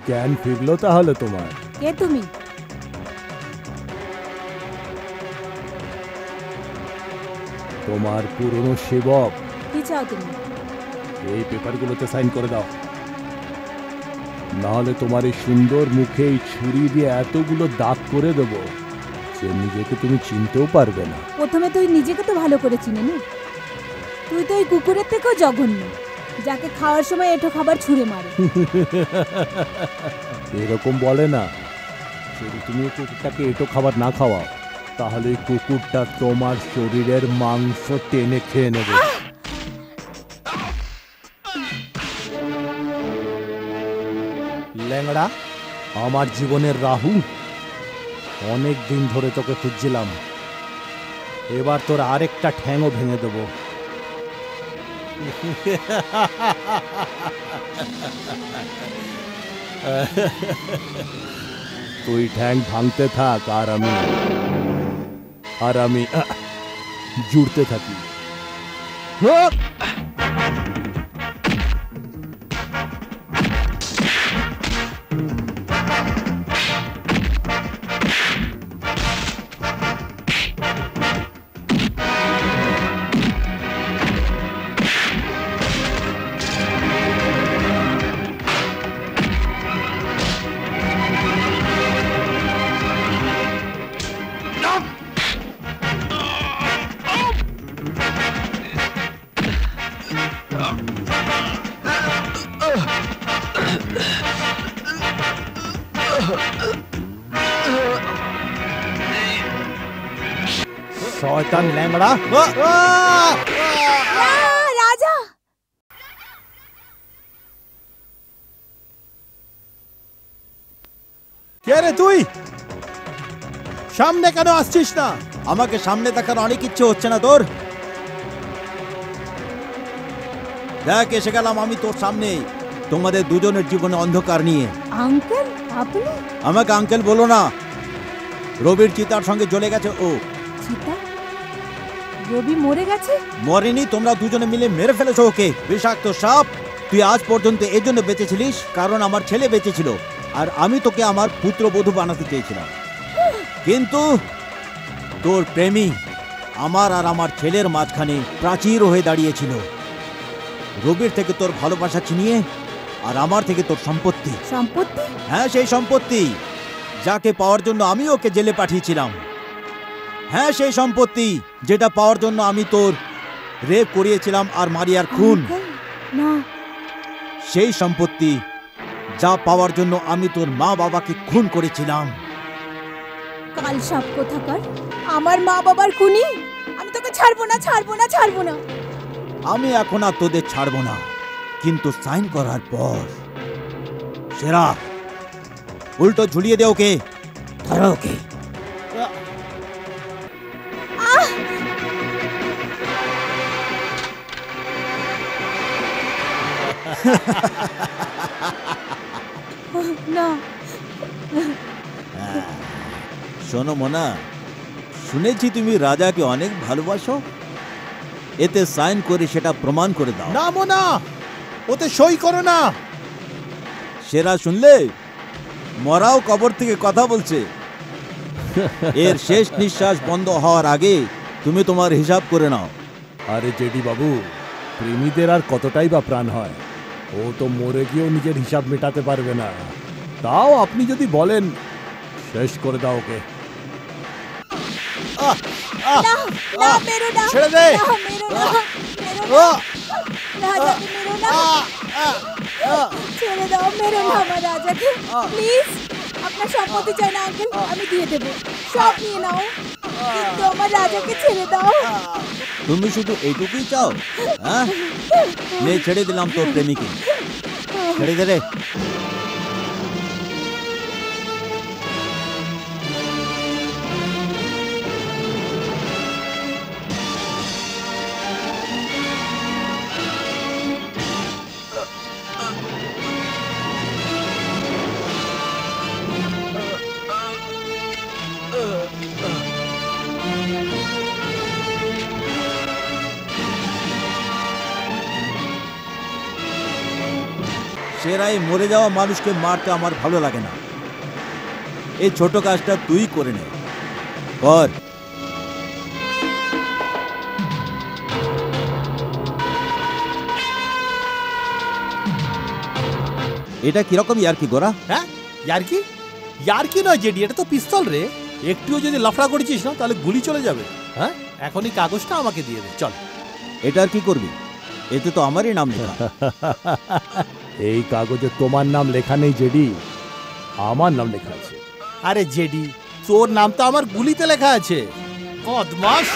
Speaker 1: জ্ঞান ফিরলো তাহলে তোমার?
Speaker 2: কে তুমি?
Speaker 1: তোমার পুরনো সেবক।
Speaker 2: কি চাও তুমি?
Speaker 1: এই পেপারগুলোতে সাইন করে দাও, নাহলে তোমার এই সুন্দর মুখে এই ছুরি দিয়ে এতগুলো দাগ করে দেব যে নিজেকে তুমি চিনতেও পারবে না।
Speaker 2: প্রথমে তুই নিজেকে তো ভালো করে চিনি নি। তুই তো ওই কুকুরের থেকেও জঘন্য, যাকে খাওয়ার সময় এঁঠো খাবার ছুঁড়ে মারে।
Speaker 1: এরকম বলে না, যদি তুমি এই কুকুরটাকে এঁটো খাবার না খাওয়াও তাহলে এই কুকুরটা তোমার শরীরের মাংস টেনে খেয়ে নেবে। ল্যাংড়া, আমার জীবনের রাহু, অনেক দিন ধরে তোকে খুঁজছিলাম। এবার তোর আরেকটা ঠ্যাংও ভেঙে দেবো। তুই ঠ্যাং ভাঙতে থাক আর আমি জুড়তে থাকি। শয়তান ল্যাংড়া!
Speaker 2: রাজা!
Speaker 1: কে রে তুই? সামনে কেন আসছিস না?
Speaker 5: আমাকে সামনে দেখার অনেক ইচ্ছে হচ্ছে না তোর? দেখ, এসে গেলাম আমি তোর সামনে, তোমাদের দুজনের জীবনে অন্ধকার নিয়ে।
Speaker 2: আঙ্কেল, আপনি?
Speaker 5: আমাকে আঙ্কেল বলো না। রবির চিতার সঙ্গে জ্বলে গেছে ও।
Speaker 2: চিতা? রবি মরে গেছে?
Speaker 5: মরেনি, তোমরা দুজনে মিলে মেরে ফেলেছো ওকে। বিষাক্ত সাপ! তুই আজ পর্যন্ত এই জন্য বেঁচেছিলিস কারণ আমার ছেলে বেঁচে ছিল, আর আমি তোকে আমার পুত্রবধূ বানাতে চেয়েছিলাম। কিন্তু তোর প্রেমী আমার আর আমার ছেলের মাঝখানে প্রাচীর হয়ে দাঁড়িয়েছিল। রবির থেকে তোর ভালোবাসা ছিনিয়ে আর আমার থেকে তোর সম্পত্তি।
Speaker 2: সম্পত্তি?
Speaker 5: হ্যাঁ, সেই সম্পত্তি যাকে পাওয়ার জন্য আমি ওকে জেলে পাঠিয়েছিলাম। হ্যাঁ, সেই সম্পত্তি যেটা পাওয়ার জন্য আমি তোর রেপ করিয়েছিলাম আর মারিয়ার খুন।
Speaker 2: আঙ্কেল, না।
Speaker 5: সেই সম্পত্তি যা পাওয়ার জন্য আমি তোর মা বাবাকে খুন করেছিলাম।
Speaker 2: কাল সাপ কোথাকার! আমার মা বাবার খুনি! আমি তোকে ছাড়বো না, ছাড়বো না, ছাড়বো না।
Speaker 5: আমি এখন আর তোদের ছাড়বো না, কিন্তু সাইন করার পর সেরা উল্টো ঝুলিয়ে দে ওকে। ধরো ওকে।
Speaker 2: না।
Speaker 5: শোনো মোনা, শুনেছি তুমি রাজাকে অনেক ভালোবাসো। এতে সাইন করে সেটা প্রমাণ করে দাও।
Speaker 1: না মোনা, ওতে সই করো না।
Speaker 5: সেরা শুনলে মরাও কবর থেকে কথা বলছে। এর শেষ নিঃশ্বাস বন্ধ হওয়ার আগে তুমি তোমার হিসাব করে নাও।
Speaker 1: আরে জেডি বাবু, প্রেমীদের আর কতটাই বা প্রাণ হয়, ও তো মরে গিয়েও নিজের হিসাব মেটাতে পারবে না। তাও আপনি যদি বলেন শেষ করে দাও ওকে।
Speaker 2: না, না, মেরো না।
Speaker 1: ছেড়ে দে।
Speaker 2: না, মেরো না, মেরো না। রাজাকে মেরো না। ছেড়ে দাও, মেরো না আমার রাজাকে, প্লিজ। আপনার সম্পত্তি চাই না আঙ্কেল, আমি দিয়ে দেবো, সব নিয়ে নাও, কিন্তু আমার রাজাকে ছেড়ে দাও।
Speaker 5: তুমি শুধু এইটুকুই চাও? হ্যাঁ, নে, ছেড়ে দিলাম তোর প্রেমিকে। ছেড়ে দে রে। সেরাই মরে যাওয়া মানুষকে মারতে আমার ভালো লাগে না। এই ছোট কাজটা তুই করে নে, কর। এটা কিরকম ইয়ার্কি গোরা?
Speaker 1: হ্যাঁ, ইয়ার্কি? ইয়ার্কি নয় জেডি, এটা তো পিস্তল রে। একটুও যদি লাফড়া করেছিস না তাহলে গুলি চলে যাবে। হ্যাঁ, এখনই কাগজটা আমাকে দিয়ে দে, চল।
Speaker 5: এটা আর কি করবি? এতে তো আমারই নাম লেখা।
Speaker 1: এই কাগজে তোমার নাম লেখা নেই জেডি, আমার নাম লেখা আছে। আরে জেডি, তোর নাম তো আমার গুলিতে লেখা আছে। বদমাশ!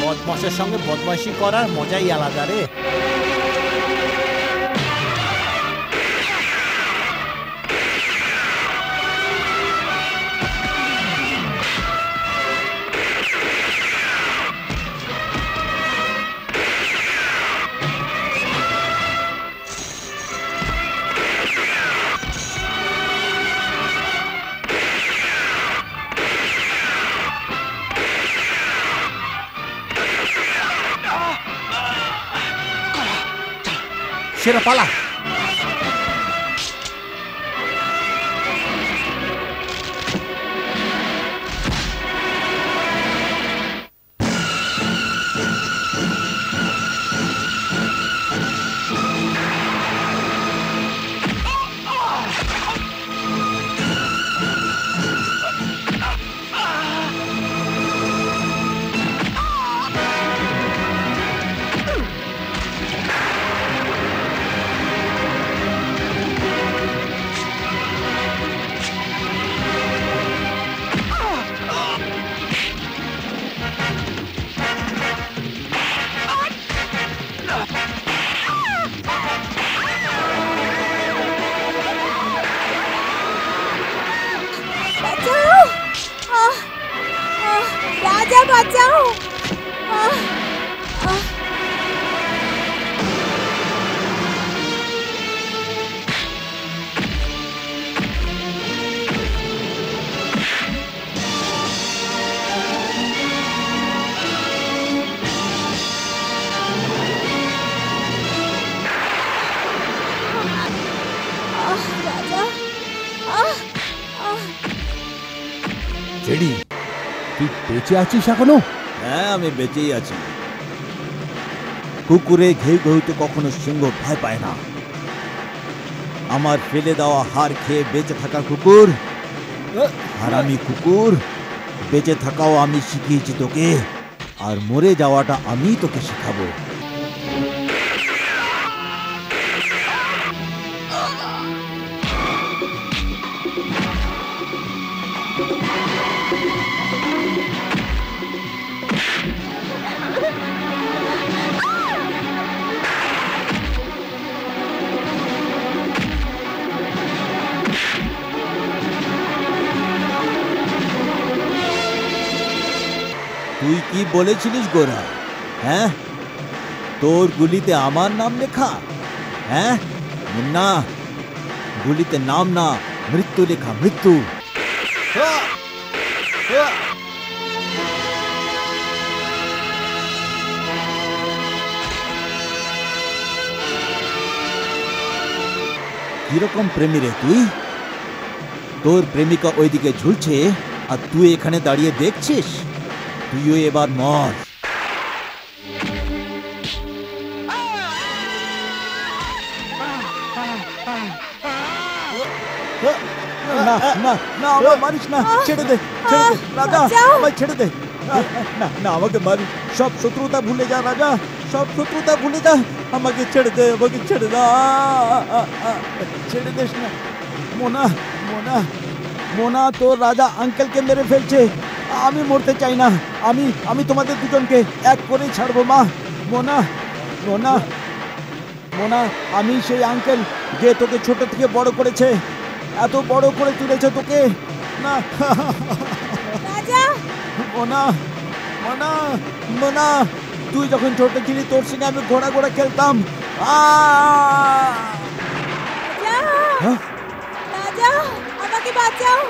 Speaker 1: বদমাশের সঙ্গে বদমাশি করার মজাই আলাদা রে। সেরা পালা।
Speaker 2: রাজা বাঁচাও!
Speaker 1: জেডি, তুই বেঁচে আছিস এখনো?
Speaker 5: হ্যাঁ, আমি বেঁচেই আছি। কুকুরে ঘেউ ঘেউতে কখনো সিংহ ভয় পায় না। আমার ফেলে দেওয়া হাড় খেয়ে বেঁচে থাকা কুকুর, আর আমি কুকুর। বেঁচে থাকাও আমি শিখিয়েছি তোকে, আর মরে যাওয়াটা আমি তোকে শেখাবো। তুই কি বলেছিলিস গোরা? হ্যাঁ, তোর গুলিতে আমার নাম লেখা? হ্যাঁ মুন্না, গুলিতে নাম না, মৃত্যু লেখা, মৃত্যু। কিরকম প্রেমী রে তুই? তোর প্রেমিকা ওইদিকে ঝুলছে আর তুই এখানে দাঁড়িয়ে দেখছিস? তুইও এবার মর। না না না, আমাকে মারিস না, ছেড়ে দে, ছেড়ে দে রাজা, আমায় ছেড়ে দে। না না, আমাকে মারিস। সব শত্রুতা ভুলে যা রাজা, সব শত্রুতা ভুলে যা। আমাকে ছেড়ে দে, আমাকে ছেড়ে দে, ছেড়ে দিস না। মোনা, মোনা, মোনা, তোর রাজা আঙ্কেলকে মেরে ফেলছে। আমি মরতে চাই না। আমি তোমাদের দুজনকে এক করেই ছাড়বো মা। মোনা, মোনা, মোনা, আমি সেই আঙ্কেল যে তোকে ছোট থেকে বড় করেছে, এত বড় করে তুলেছে তোকে। না
Speaker 2: রাজা!
Speaker 5: মোনা, মোনা, মোনা, তুই যখন ছোট ছিলি তোর সঙ্গে আমি ঘোড়া ঘোড়া খেলতাম।
Speaker 2: রাজা! রাজা, আমাকে বাঁচাও!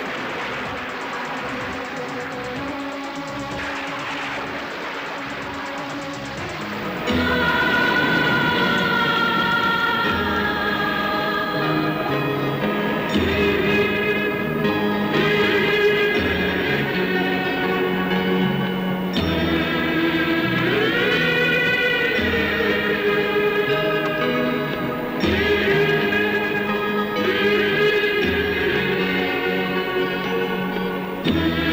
Speaker 3: করুন।